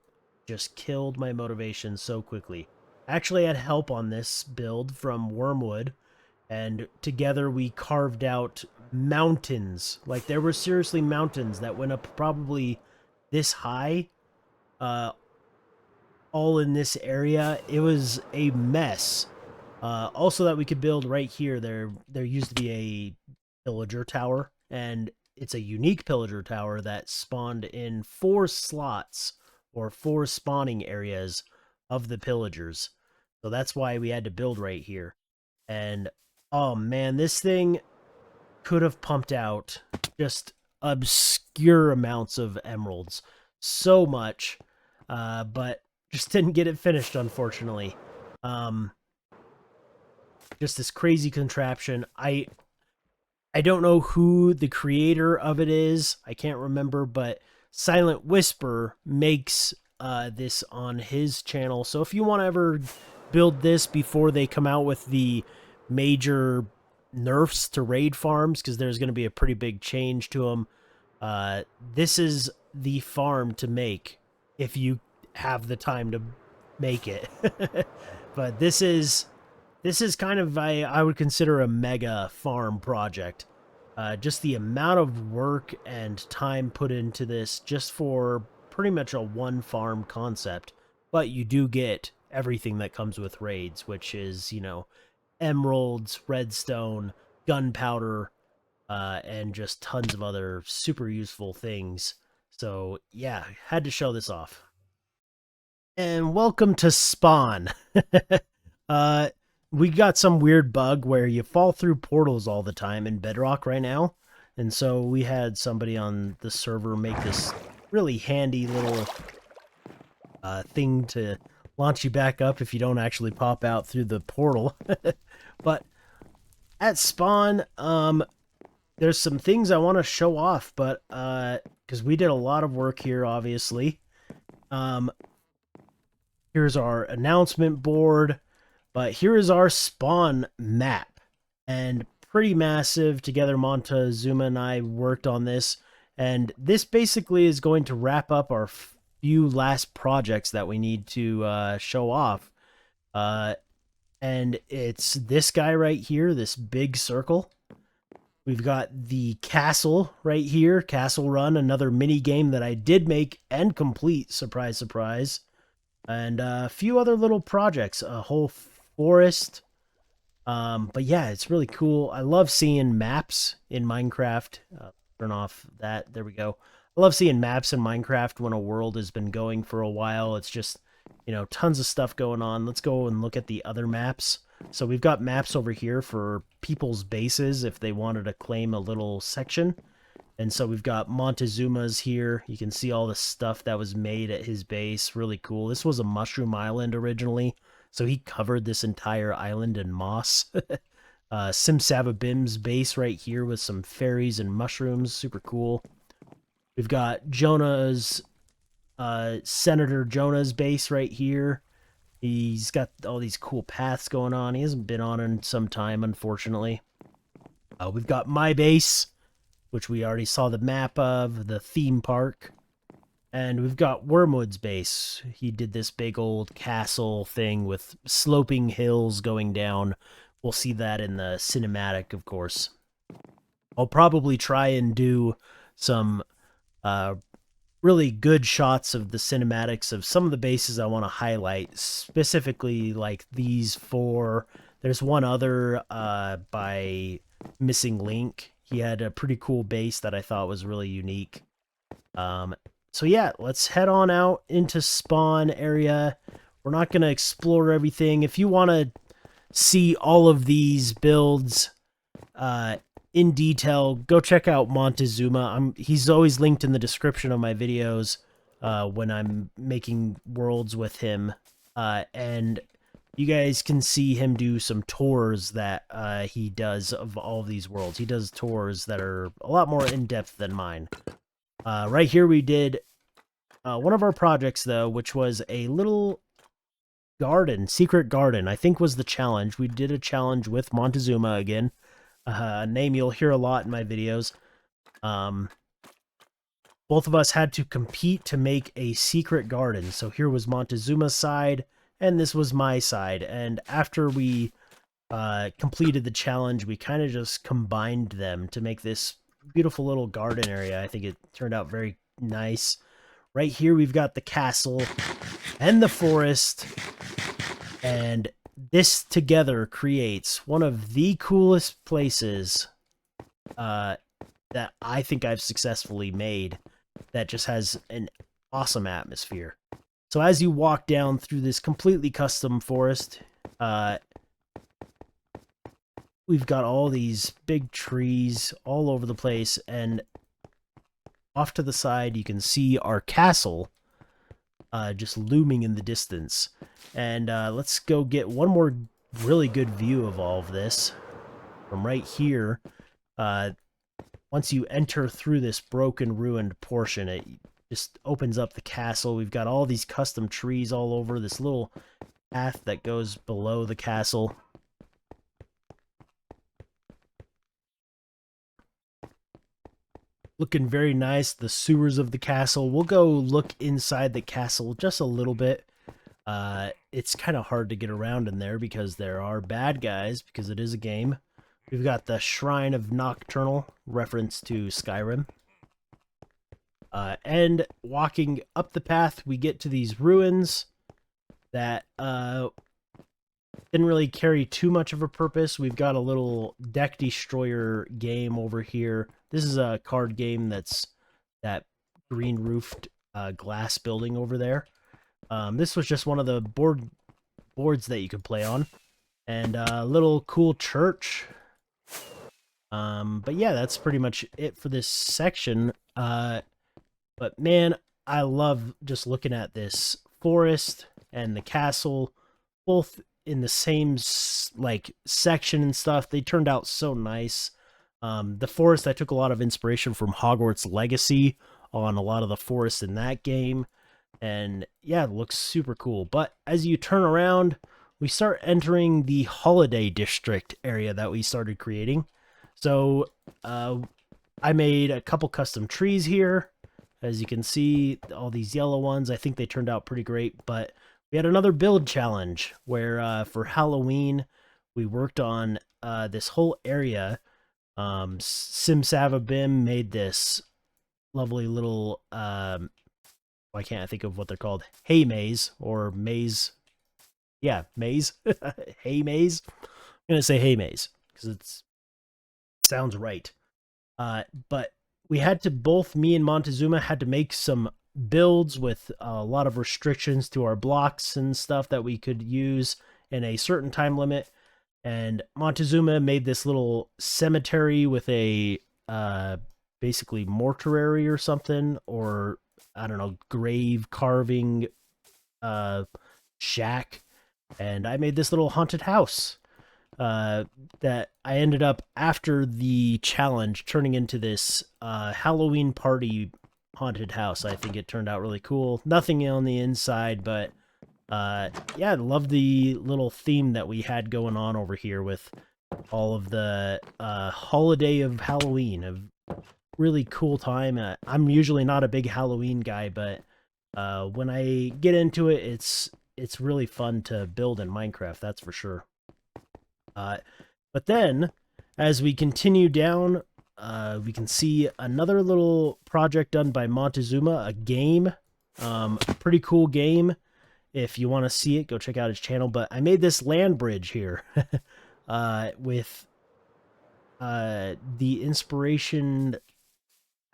just killed my motivation so quickly. I actually had help on this build from Wormwood, and together we carved out mountains. Like, there were seriously mountains that went up probably this high, all in this area. It was a mess. Also, that we could build right here. There used to be a pillager tower, and it's a unique pillager tower that spawned in 4 slots or 4 spawning areas of the pillagers. So that's why we had to build right here. And oh man, this thing could have pumped out just obscure amounts of emeralds. So much, but just didn't get it finished, unfortunately. Just this crazy contraption. I don't know who the creator of it is. I can't remember, but Silent Whisper makes this on his channel. So if you want to ever build this before they come out with the major nerfs to raid farms, because there's going to be a pretty big change to them, this is the farm to make if you have the time to make it. But this is kind of, I would consider a mega farm project. Just the amount of work and time put into this just for pretty much a one farm concept. But you do get everything that comes with raids, which is, you know, emeralds, redstone, gunpowder, and just tons of other super useful things. So yeah, had to show this off. And welcome to Spawn. We got some weird bug where you fall through portals all the time in Bedrock right now. And so we had somebody on the server make this really handy little thing to launch you back up if you don't actually pop out through the portal. But at Spawn, there's some things I want to show off, but because we did a lot of work here, obviously. Here's our announcement board. But here is our Spawn map, and pretty massive. Together, Montezuma and I worked on this, and this basically is going to wrap up our few last projects that we need to show off. And it's this guy right here, this big circle. We've got the castle right here, Castle Run, another mini game that I did make and complete, surprise, surprise. And a few other little projects, a whole forest. But yeah, it's really cool. I love seeing maps in Minecraft. Turn off that. There we go. I love seeing maps in Minecraft when a world has been going for a while. It's just, you know, tons of stuff going on. Let's go and look at the other maps. So we've got maps over here for people's bases if they wanted to claim a little section. And so we've got Montezuma's here. You can see all the stuff that was made at his base. Really cool. This was a mushroom island originally, so he covered this entire island in moss. Simsavabim's base right here with some fairies and mushrooms. Super cool. We've got Jonah's, Senator Jonah's base right here. He's got all these cool paths going on. He hasn't been on in some time, unfortunately. We've got my base, which we already saw the map of, the theme park. And we've got Wormwood's base. He did this big old castle thing with sloping hills going down. We'll see that in the cinematic, of course. I'll probably try and do some really good shots of the cinematics of some of the bases I want to highlight, specifically like these four. There's one other by Missing Link. He had a pretty cool base that I thought was really unique. So yeah, let's head on out into spawn area. We're not going to explore everything. If you want to see all of these builds in detail, go check out Montezuma. He's always linked in the description of my videos when I'm making worlds with him. And you guys can see him do some tours that he does of all of these worlds. He does tours that are a lot more in-depth than mine. Right here we did one of our projects, though, which was a little garden, secret garden, I think was the challenge. We did a challenge with Montezuma again, a name you'll hear a lot in my videos. Both of us had to compete to make a secret garden. So here was Montezuma's side, and this was my side. And after we completed the challenge, we kind of just combined them to make this beautiful little garden area. I think it turned out very nice. Right here we've got the castle and the forest, and this together creates one of the coolest places that I think I've successfully made, that just has an awesome atmosphere. So as you walk down through this completely custom forest, we've got all these big trees all over the place, and off to the side you can see our castle just looming in the distance. And let's go get one more really good view of all of this from right here. Once you enter through this broken, ruined portion, it just opens up the castle. We've got all these custom trees all over, this little path that goes below the castle. Looking very nice, the sewers of the castle. We'll go look inside the castle just a little bit. It's kind of hard to get around in there because there are bad guys, because it is a game. We've got the Shrine of Nocturnal, reference to Skyrim. And walking up the path, we get to these ruins that didn't really carry too much of a purpose. We've got a little deck destroyer game over here. This is a card game that's that green roofed glass building over there. This was just one of the boards that you could play on, and a little cool church. But yeah, that's pretty much it for this section. But man, I love just looking at this forest and the castle, both in the same like section and stuff. They turned out so nice. The forest, I took a lot of inspiration from Hogwarts Legacy on a lot of the forests in that game. And yeah, it looks super cool. But as you turn around, we start entering the holiday district area that we started creating. So I made a couple custom trees here. As you can see, all these yellow ones, I think they turned out pretty great. But we had another build challenge where for Halloween, we worked on this whole area. Simsavabim made this lovely little, why can't I think of what they're called? Hay maze, or maze. Yeah, maze. Hay maze. I'm going to say hay maze because it sounds right. But we had to, both me and Montezuma had to make some builds with a lot of restrictions to our blocks and stuff that we could use in a certain time limit. And Montezuma made this little cemetery with a basically mortuary or something, or I don't know, grave carving shack. And I made this little haunted house that I ended up, after the challenge, turning into this Halloween party haunted house. I think it turned out really cool. Nothing on the inside, but yeah, I love the little theme that we had going on over here with all of the holiday of Halloween. A really cool time. I'm usually not a big Halloween guy, but when I get into it, it's really fun to build in Minecraft, that's for sure. But then, as we continue down, we can see another little project done by Montezuma, a game. Pretty cool game. If you want to see it, go check out his channel. But I made this land bridge here with the inspiration.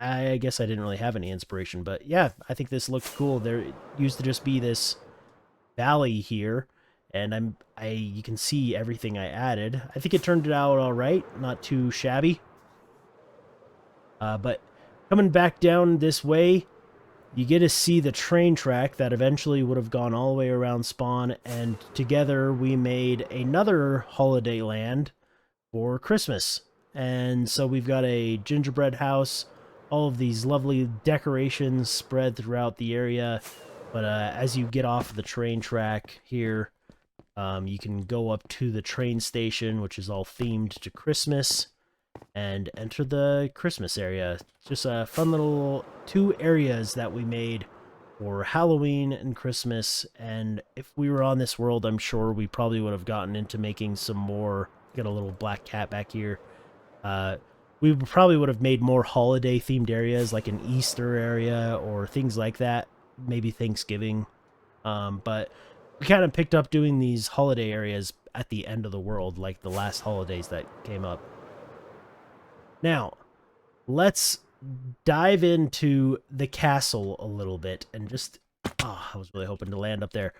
I guess I didn't really have any inspiration, but yeah, I think this looked cool. There used to just be this valley here, and you can see everything I added. I think it turned out all right, not too shabby. But coming back down this way, you get to see the train track that eventually would have gone all the way around spawn, and together we made another holiday land for Christmas. And so we've got a gingerbread house, all of these lovely decorations spread throughout the area. But as you get off the train track here, you can go up to the train station, which is all themed to Christmas, and enter the Christmas area. Just a fun little 2 areas that we made for Halloween and Christmas. And if we were on this world, I'm sure we probably would have gotten into making some more. Got a little black cat back here. We probably would have made more holiday themed areas, like an Easter area or things like that. Maybe Thanksgiving. But we kind of picked up doing these holiday areas at the end of the world, like the last holidays that came up. Now, let's dive into the castle a little bit and just... Oh, I was really hoping to land up there.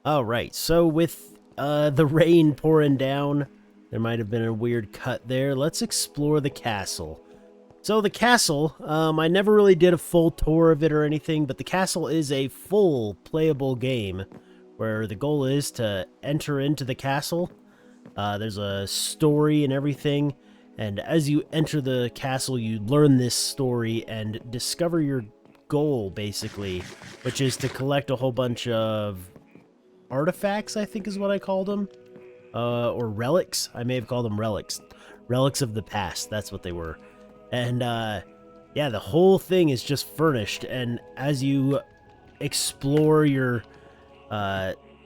Alright, so with the rain pouring down, there might have been a weird cut there. Let's explore the castle. So the castle, I never really did a full tour of it or anything, but the castle is a full playable game where the goal is to enter into the castle. There's a story and everything. And as you enter the castle, you learn this story and discover your goal, basically, which is to collect a whole bunch of artifacts, I think is what I called them. Or relics. I may have called them relics. Relics of the past, that's what they were. And, yeah, the whole thing is just furnished. And as you explore, you're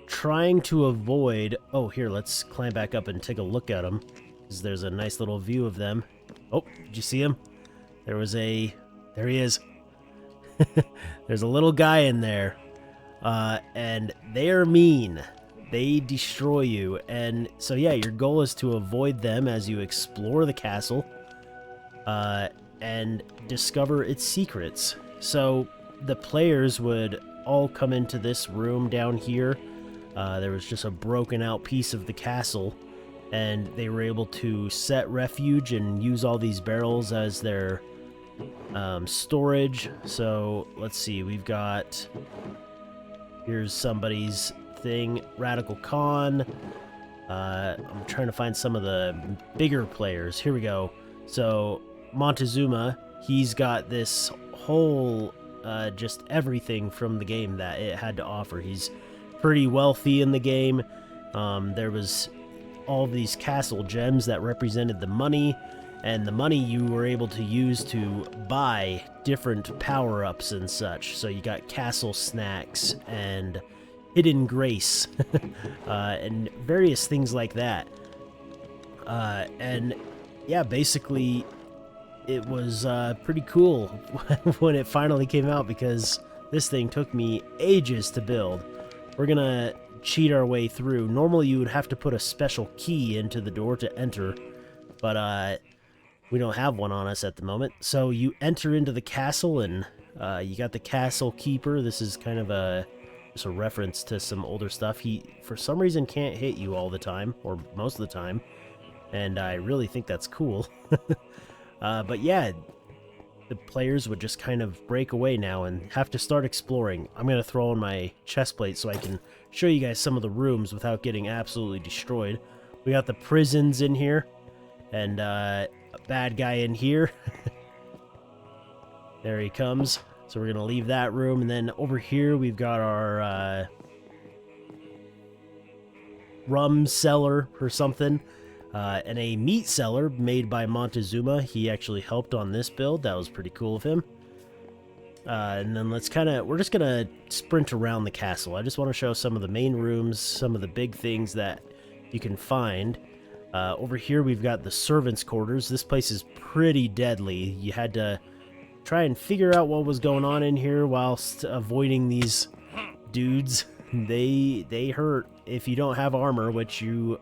trying to avoid... Oh, here, let's climb back up and take a look at them. There's a nice little view of them. Oh, did you see him? There he is. There's a little guy in there. And they are mean. They destroy you. And so, yeah, your goal is to avoid them as you explore the castle. And discover its secrets. So, the players would all come into this room down here. There was just a broken out piece of the castle. And they were able to set refuge and use all these barrels as their storage. So let's see, we've got... Here's somebody's thing, Radical Khan. I'm trying to find some of the bigger players. Here we go. So Montezuma, he's got this whole just everything from the game that it had to offer. He's pretty wealthy in the game. There was all of these castle gems that represented the money, and the money you were able to use to buy different power-ups and such. So you got castle snacks and hidden grace and various things like that. And yeah, basically it was pretty cool when it finally came out, because this thing took me ages to build. We're gonna cheat our way through. Normally you would have to put a special key into the door to enter, but we don't have one on us at the moment. So you enter into the castle, and you got the castle keeper. This is kind of just a reference to some older stuff. He, for some reason, can't hit you all the time, or most of the time, and I really think that's cool. But yeah, the players would just kind of break away now and have to start exploring. I'm going to throw on my chest plate so I can show you guys some of the rooms without getting absolutely destroyed. We got the prisons in here, and a bad guy in here. There he comes. So we're going to leave that room. And then over here, we've got our rum cellar or something. And a meat cellar made by Montezuma. He actually helped on this build. That was pretty cool of him. And then we're just going to sprint around the castle. I just want to show some of the main rooms, some of the big things that you can find. Over here, we've got the servants' quarters. This place is pretty deadly. You had to try and figure out what was going on in here whilst avoiding these dudes. They hurt if you don't have armor, which you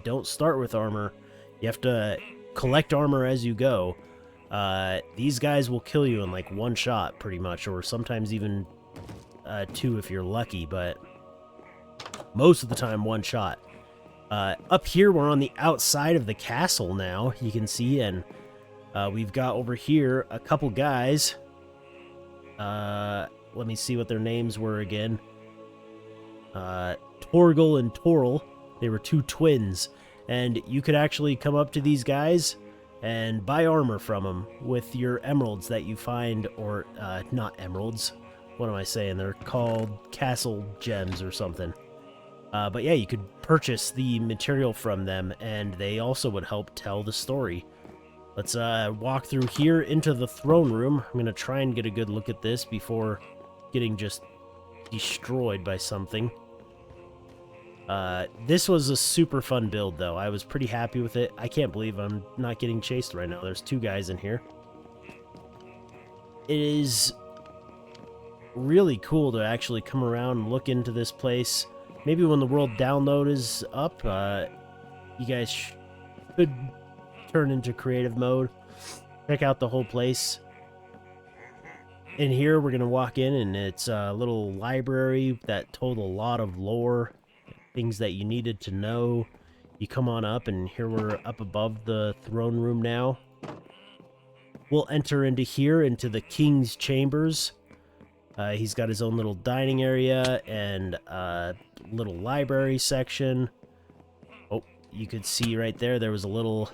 don't start with armor. You have to collect armor as you go. These guys will kill you in like one shot pretty much, or sometimes even two if you're lucky, but most of the time one shot. Up here, we're on the outside of the castle now, you can see, and we've got over here a couple guys. Let me see what their names were again. Torgal and Toril. They were two twins, and you could actually come up to these guys and buy armor from them with your emeralds that you find, or not emeralds. What am I saying? They're called castle gems or something. But yeah, you could purchase the material from them, and they also would help tell the story. Let's walk through here into the throne room. I'm going to try and get a good look at this before getting just destroyed by something. This was a super fun build, though. I was pretty happy with it. I can't believe I'm not getting chased right now. There's two guys in here. It is really cool to actually come around and look into this place. Maybe when the world download is up, you guys should turn into creative mode. Check out the whole place. In here, we're going to walk in, and it's a little library that told a lot of lore, things that you needed to know. You come on up, and here we're up above the throne room now. We'll enter into here, into the king's chambers. He's got his own little dining area and little library section. Oh, you could see right there, there was a little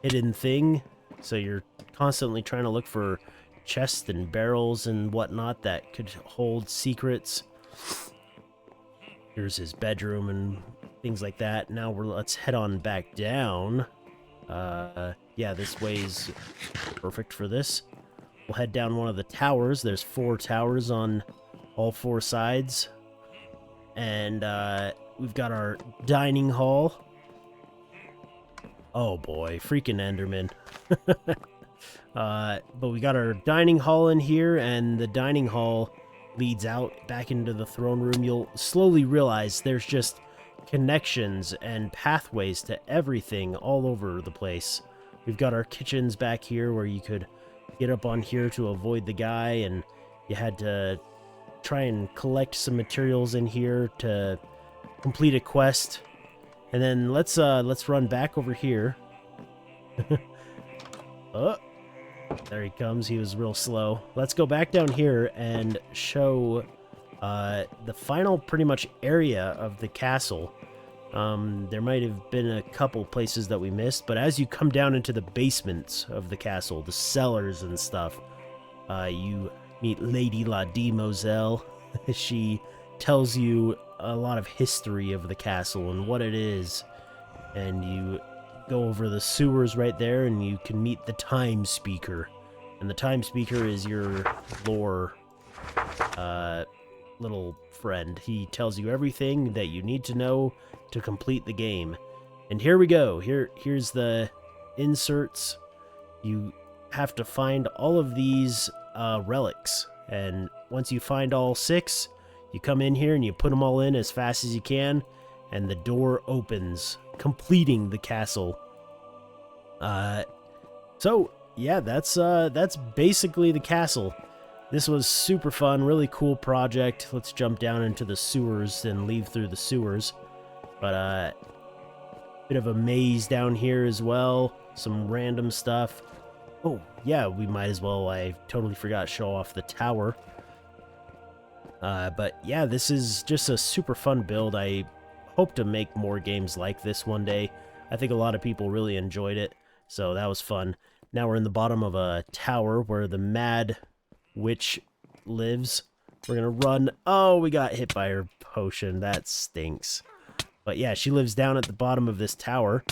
hidden thing. So you're constantly trying to look for chests and barrels and whatnot that could hold secrets. Here's his bedroom and things like that. Now let's head on back down. Yeah, this way's perfect for this. We'll head down one of the towers. There's 4 towers on all 4 sides. And we've got our dining hall. Oh boy, freaking Enderman. But we got our dining hall in here, and the dining hall leads out back into the throne room. You'll slowly realize there's just connections and pathways to everything all over the place. We've got our kitchens back here where you could get up on here to avoid the guy, and you had to try and collect some materials in here to complete a quest. And then let's run back over here. Oh, there he comes. He was real slow. Let's go back down here and show the final pretty much area of the castle. There might have been a couple places that we missed, but as you come down into the basements of the castle, the cellars and stuff, you meet Lady La Demoiselle. She tells you a lot of history of the castle and what it is, and you go over the sewers right there, and you can meet the Time Speaker. And the Time Speaker is your lore little friend. He tells you everything that you need to know to complete the game. And here we go. Here's the inserts. You have to find all of these relics, and once you find all 6, you come in here and you put them all in as fast as you can, and the door opens, completing the castle. So yeah, that's basically the castle. This was super fun, really cool project. Let's jump down into the sewers and leave through the sewers. But bit of a maze down here as well, some random stuff. Oh yeah, we might as well, I totally forgot to show off the tower. But yeah, this is just a super fun build. I hope to make more games like this one day. I think a lot of people really enjoyed it, so that was fun. Now we're in the bottom of a tower where the mad witch lives. We're gonna run. Oh, we got hit by her potion. That stinks. But yeah, she lives down at the bottom of this tower,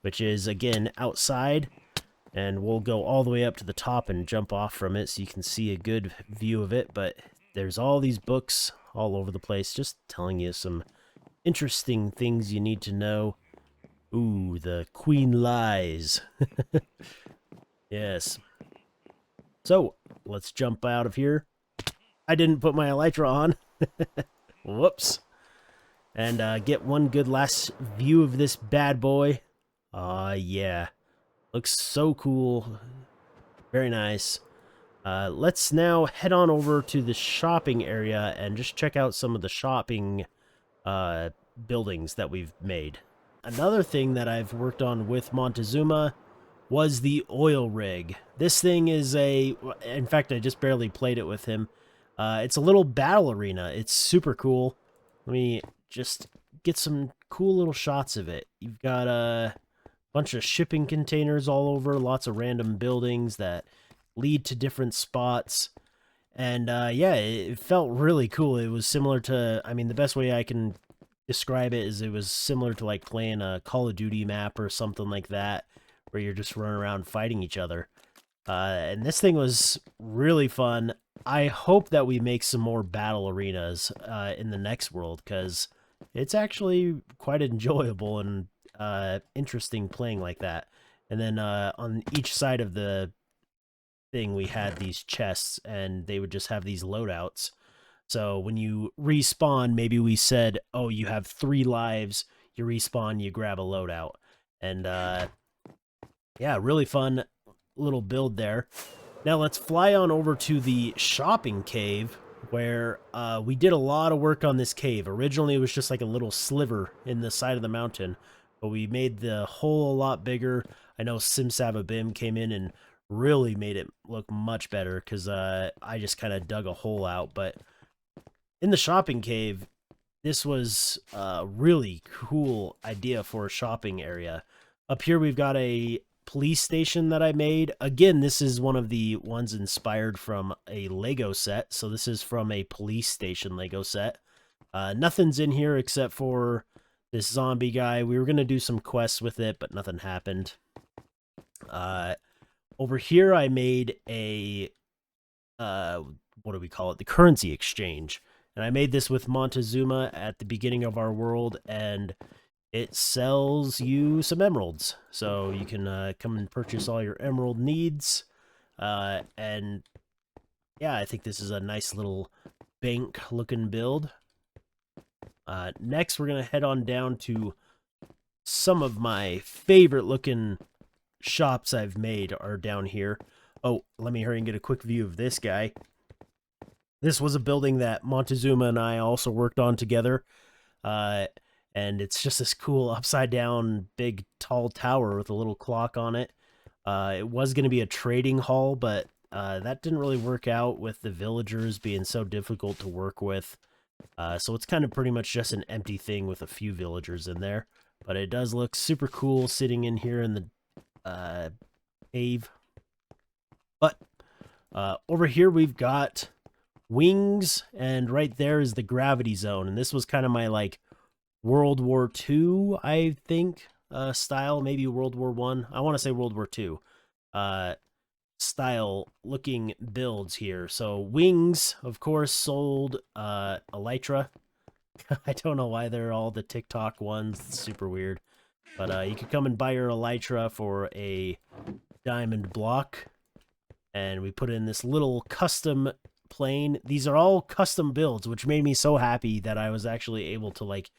which is, again, outside. And we'll go all the way up to the top and jump off from it so you can see a good view of it. But there's all these books all over the place, just telling you some interesting things you need to know. Ooh, the Queen lies. Yes. So, let's jump out of here. I didn't put my elytra on. Whoops. And get one good last view of this bad boy. Yeah. Looks so cool. Very nice. Let's now head on over to the shopping area and just check out some of the shopping buildings that we've made. Another thing that I've worked on with Montezuma was the oil rig. This thing is in fact, I just barely played it with him. It's a little battle arena. It's super cool. Let me just get some cool little shots of it. You've got a bunch of shipping containers all over, lots of random buildings that lead to different spots. And yeah, it felt really cool. It was similar to, I mean, the best way I can describe it is it was similar to like playing a Call of Duty map or something like that, where you're just running around fighting each other. And this thing was really fun. I hope that we make some more battle arenas in the next world, because it's actually quite enjoyable and interesting playing like that. And then on each side of the thing, we had these chests, and they would just have these loadouts. So when you respawn, maybe we said, oh, you have 3 lives, you respawn, you grab a loadout. And yeah, really fun little build there. Now let's fly on over to the shopping cave, where we did a lot of work on this cave. Originally, it was just like a little sliver in the side of the mountain, but we made the hole a lot bigger. I know SimSavabim came in and really made it look much better, because I just kind of dug a hole out. But in the shopping cave, this was a really cool idea for a shopping area. Up here, we've got a police station that I made. Again, this is one of the ones inspired from a Lego set. So this is from a police station Lego set. Nothing's in here except for this zombie guy. We were going to do some quests with it, but nothing happened. Over here, I made a, what do we call it? The currency exchange. And I made this with Montezuma at the beginning of our world, and it sells you some emeralds. So you can come and purchase all your emerald needs. And yeah, I think this is a nice little bank-looking build. Next, we're going to head on down to some of my favorite-looking shops I've made are down here. Oh, let me hurry and get a quick view of this guy. This was a building that Montezuma and I also worked on together. And it's just this cool upside-down, big, tall tower with a little clock on it. It was going to be a trading hall, but that didn't really work out with the villagers being so difficult to work with. So it's kind of pretty much just an empty thing with a few villagers in there. But it does look super cool sitting in here in the cave. But over here we've got wings, and right there is the gravity zone. And this was kind of my, like, World War II, I think, style. Maybe World War I. I want to say World War II style looking builds here. So wings, of course, sold elytra. I don't know why they're all the TikTok ones. It's super weird. But you could come and buy your elytra for a diamond block. And we put in this little custom plane. These are all custom builds, which made me so happy that I was actually able to, like,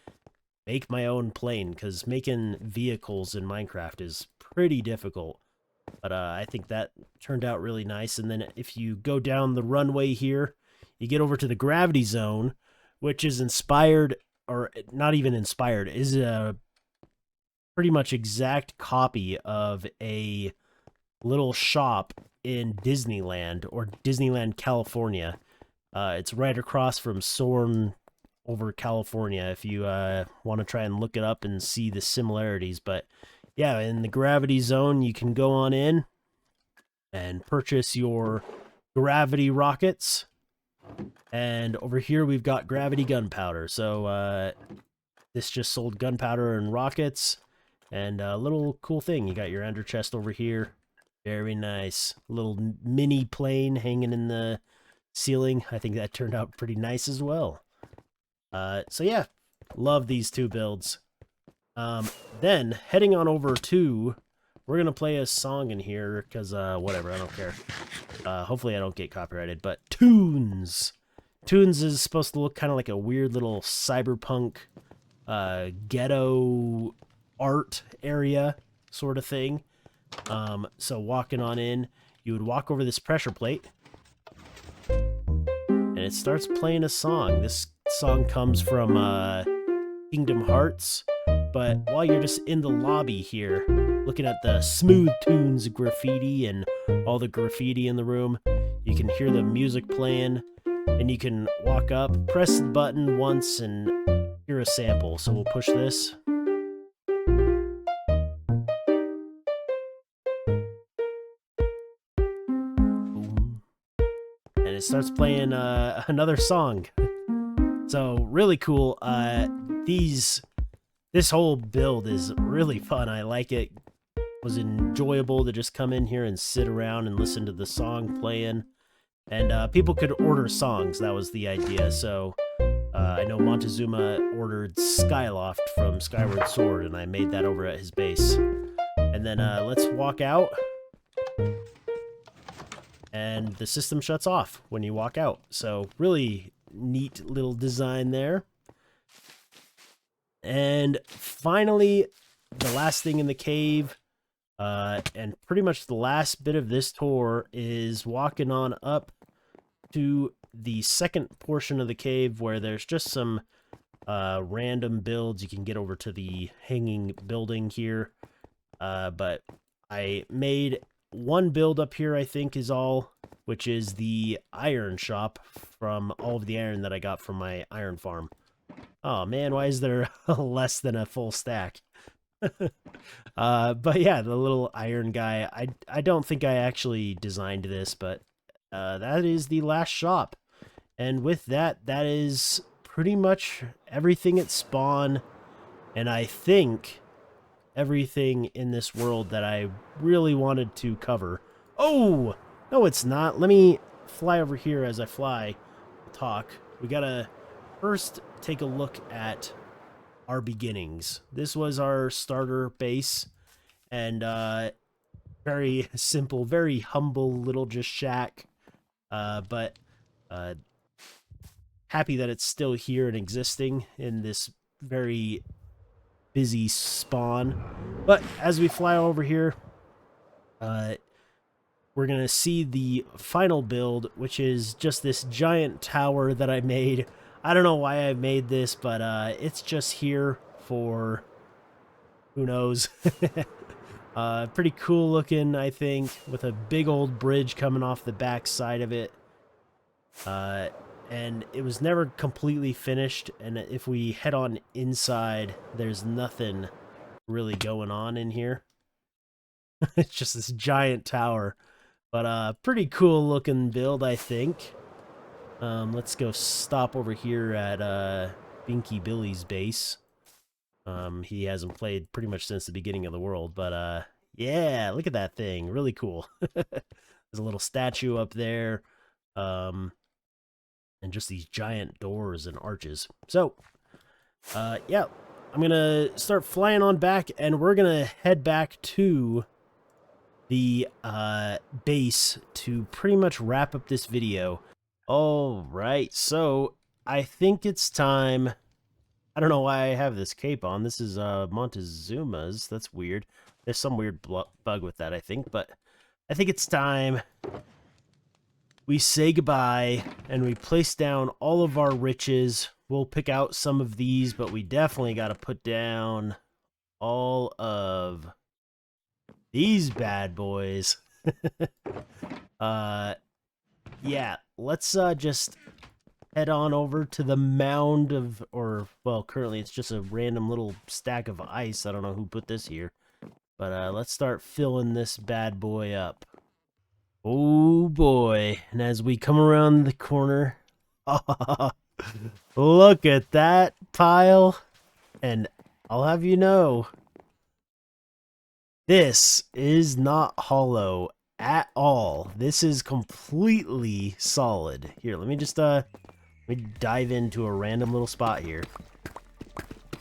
make my own plane, because making vehicles in Minecraft is pretty difficult. But I think that turned out really nice. And then if you go down the runway here, you get over to the gravity zone, which is inspired, or not even inspired, is a pretty much exact copy of a little shop in Disneyland, or Disneyland, California. It's right across from Soarin' over California, if you want to try and look it up and see the similarities. But yeah, in the gravity zone, you can go on in and purchase your gravity rockets. And over here we've got gravity gunpowder. So this just sold gunpowder and rockets. And a little cool thing, you got your ender chest over here. Very nice. Little mini plane hanging in the ceiling. I think that turned out pretty nice as well. So yeah, love these two builds. Then heading on over to, we're gonna play a song in here because whatever, I don't care. Hopefully I don't get copyrighted. But Tunes. Tunes is supposed to look kind of like a weird little cyberpunk ghetto art area sort of thing. So walking on in, you would walk over this pressure plate and it starts playing a song. This song comes from Kingdom Hearts, but while you're just in the lobby here looking at the Smooth Tunes graffiti and all the graffiti in the room, you can hear the music playing and you can walk up, press the button once and hear a sample. So we'll push this. Boom. And it starts playing another song. So really cool. This whole build is really fun. I like it. It was enjoyable to just come in here and sit around and listen to the song playing. And people could order songs. That was the idea. So I know Montezuma ordered Skyloft from Skyward Sword, and I made that over at his base. And then let's walk out. And the system shuts off when you walk out. So really neat little design there. And finally, the last thing in the cave, and pretty much the last bit of this tour, is walking on up to the second portion of the cave where there's just some random builds. You can get over to the hanging building here. But I made one build up here, I think is all, which is the iron shop from all of the iron that I got from my iron farm. Oh man, why is there less than a full stack? But yeah, the little iron guy, I don't think I actually designed this, but that is the last shop. And with that, that is pretty much everything at spawn, and I think everything in this world that I really wanted to cover. Oh, no it's not. Let me fly over here as I fly, talk. We gotta first take a look at our beginnings. This was our starter base, and very simple, very humble little just shack, but happy that it's still here and existing in this very busy spawn. But as we fly over here, we're gonna see the final build, which is just this giant tower that I made. I don't know why I made this, but it's just here for who knows. Pretty cool looking, I think, with a big old bridge coming off the back side of it. And it was never completely finished, and if we head on inside, there's nothing really going on in here. It's just this giant tower, but pretty cool looking build, I think. Let's go stop over here at Binky Billy's base. He hasn't played pretty much since the beginning of the world, but yeah, look at that thing, really cool. There's a little statue up there. And just these giant doors and arches. So, yeah, I'm going to start flying on back, and we're going to head back to the base to pretty much wrap up this video. All right, so I think it's time. I don't know why I have this cape on. This is Montezuma's. That's weird. There's some weird bug with that, I think, but I think it's time we say goodbye, and we place down all of our riches. We'll pick out some of these, but we definitely got to put down all of these bad boys. Yeah, let's just head on over to the mound of, or, well, currently it's just a random little stack of ice. I don't know who put this here, but let's start filling this bad boy up. Oh boy. And as we come around the corner, look at that pile. And I'll have you know, this is not hollow at all. This is completely solid. Here, let me just let me dive into a random little spot here.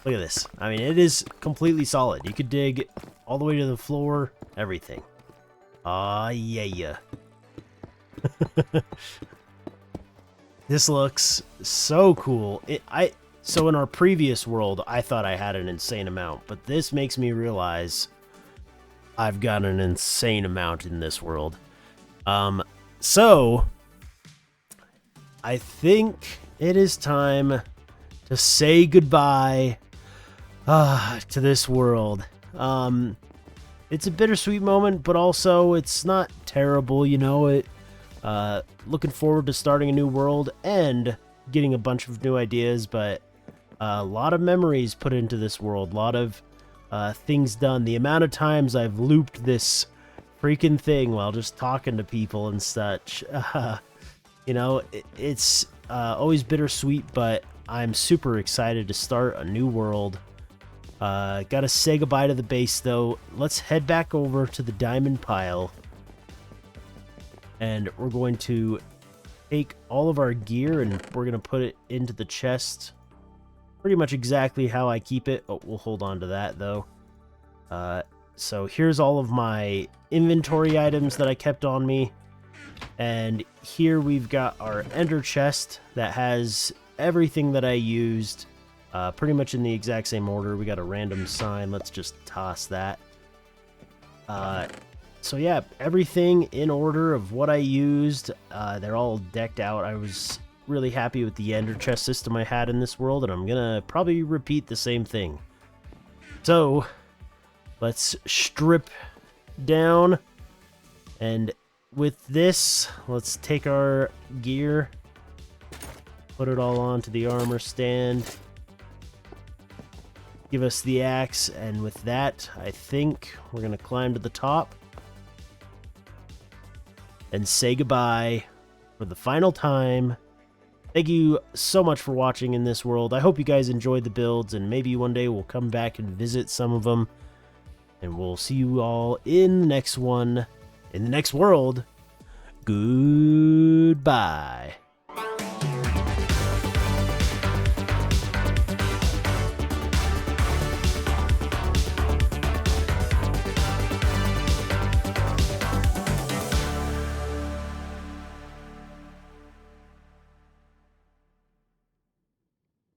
Look at this. I mean, it is completely solid. You could dig all the way to the floor, everything. Ah, yeah. This looks so cool. So in our previous world, I thought I had an insane amount, but this makes me realize I've got an insane amount in this world. So I think it is time to say goodbye to this world. It's a bittersweet moment, but also it's not terrible, you know. Looking forward to starting a new world and getting a bunch of new ideas, but a lot of memories put into this world, a lot of things done. The amount of times I've looped this freaking thing while just talking to people and such, you know, it's always bittersweet, but I'm super excited to start a new world. Gotta say goodbye to the base, though. Let's head back over to the diamond pile, and we're going to take all of our gear and we're going to put it into the chest. Pretty much exactly how I keep it. Oh, we'll hold on to that, though. So here's all of my inventory items that I kept on me. And here we've got our ender chest that has everything that I used, pretty much in the exact same order. We got a random sign. Let's just toss that. So yeah, everything in order of what I used. They're all decked out. I was really happy with the ender chest system I had in this world, and I'm gonna probably repeat the same thing. So let's strip down, and with this, let's take our gear, put it all onto the armor stand, give us the axe, and with that, I think we're gonna climb to the top and say goodbye for the final time. Thank you so much for watching in this world. I hope you guys enjoyed the builds, and maybe one day we'll come back and visit some of them. And we'll see you all in the next one, in the next world. Goodbye.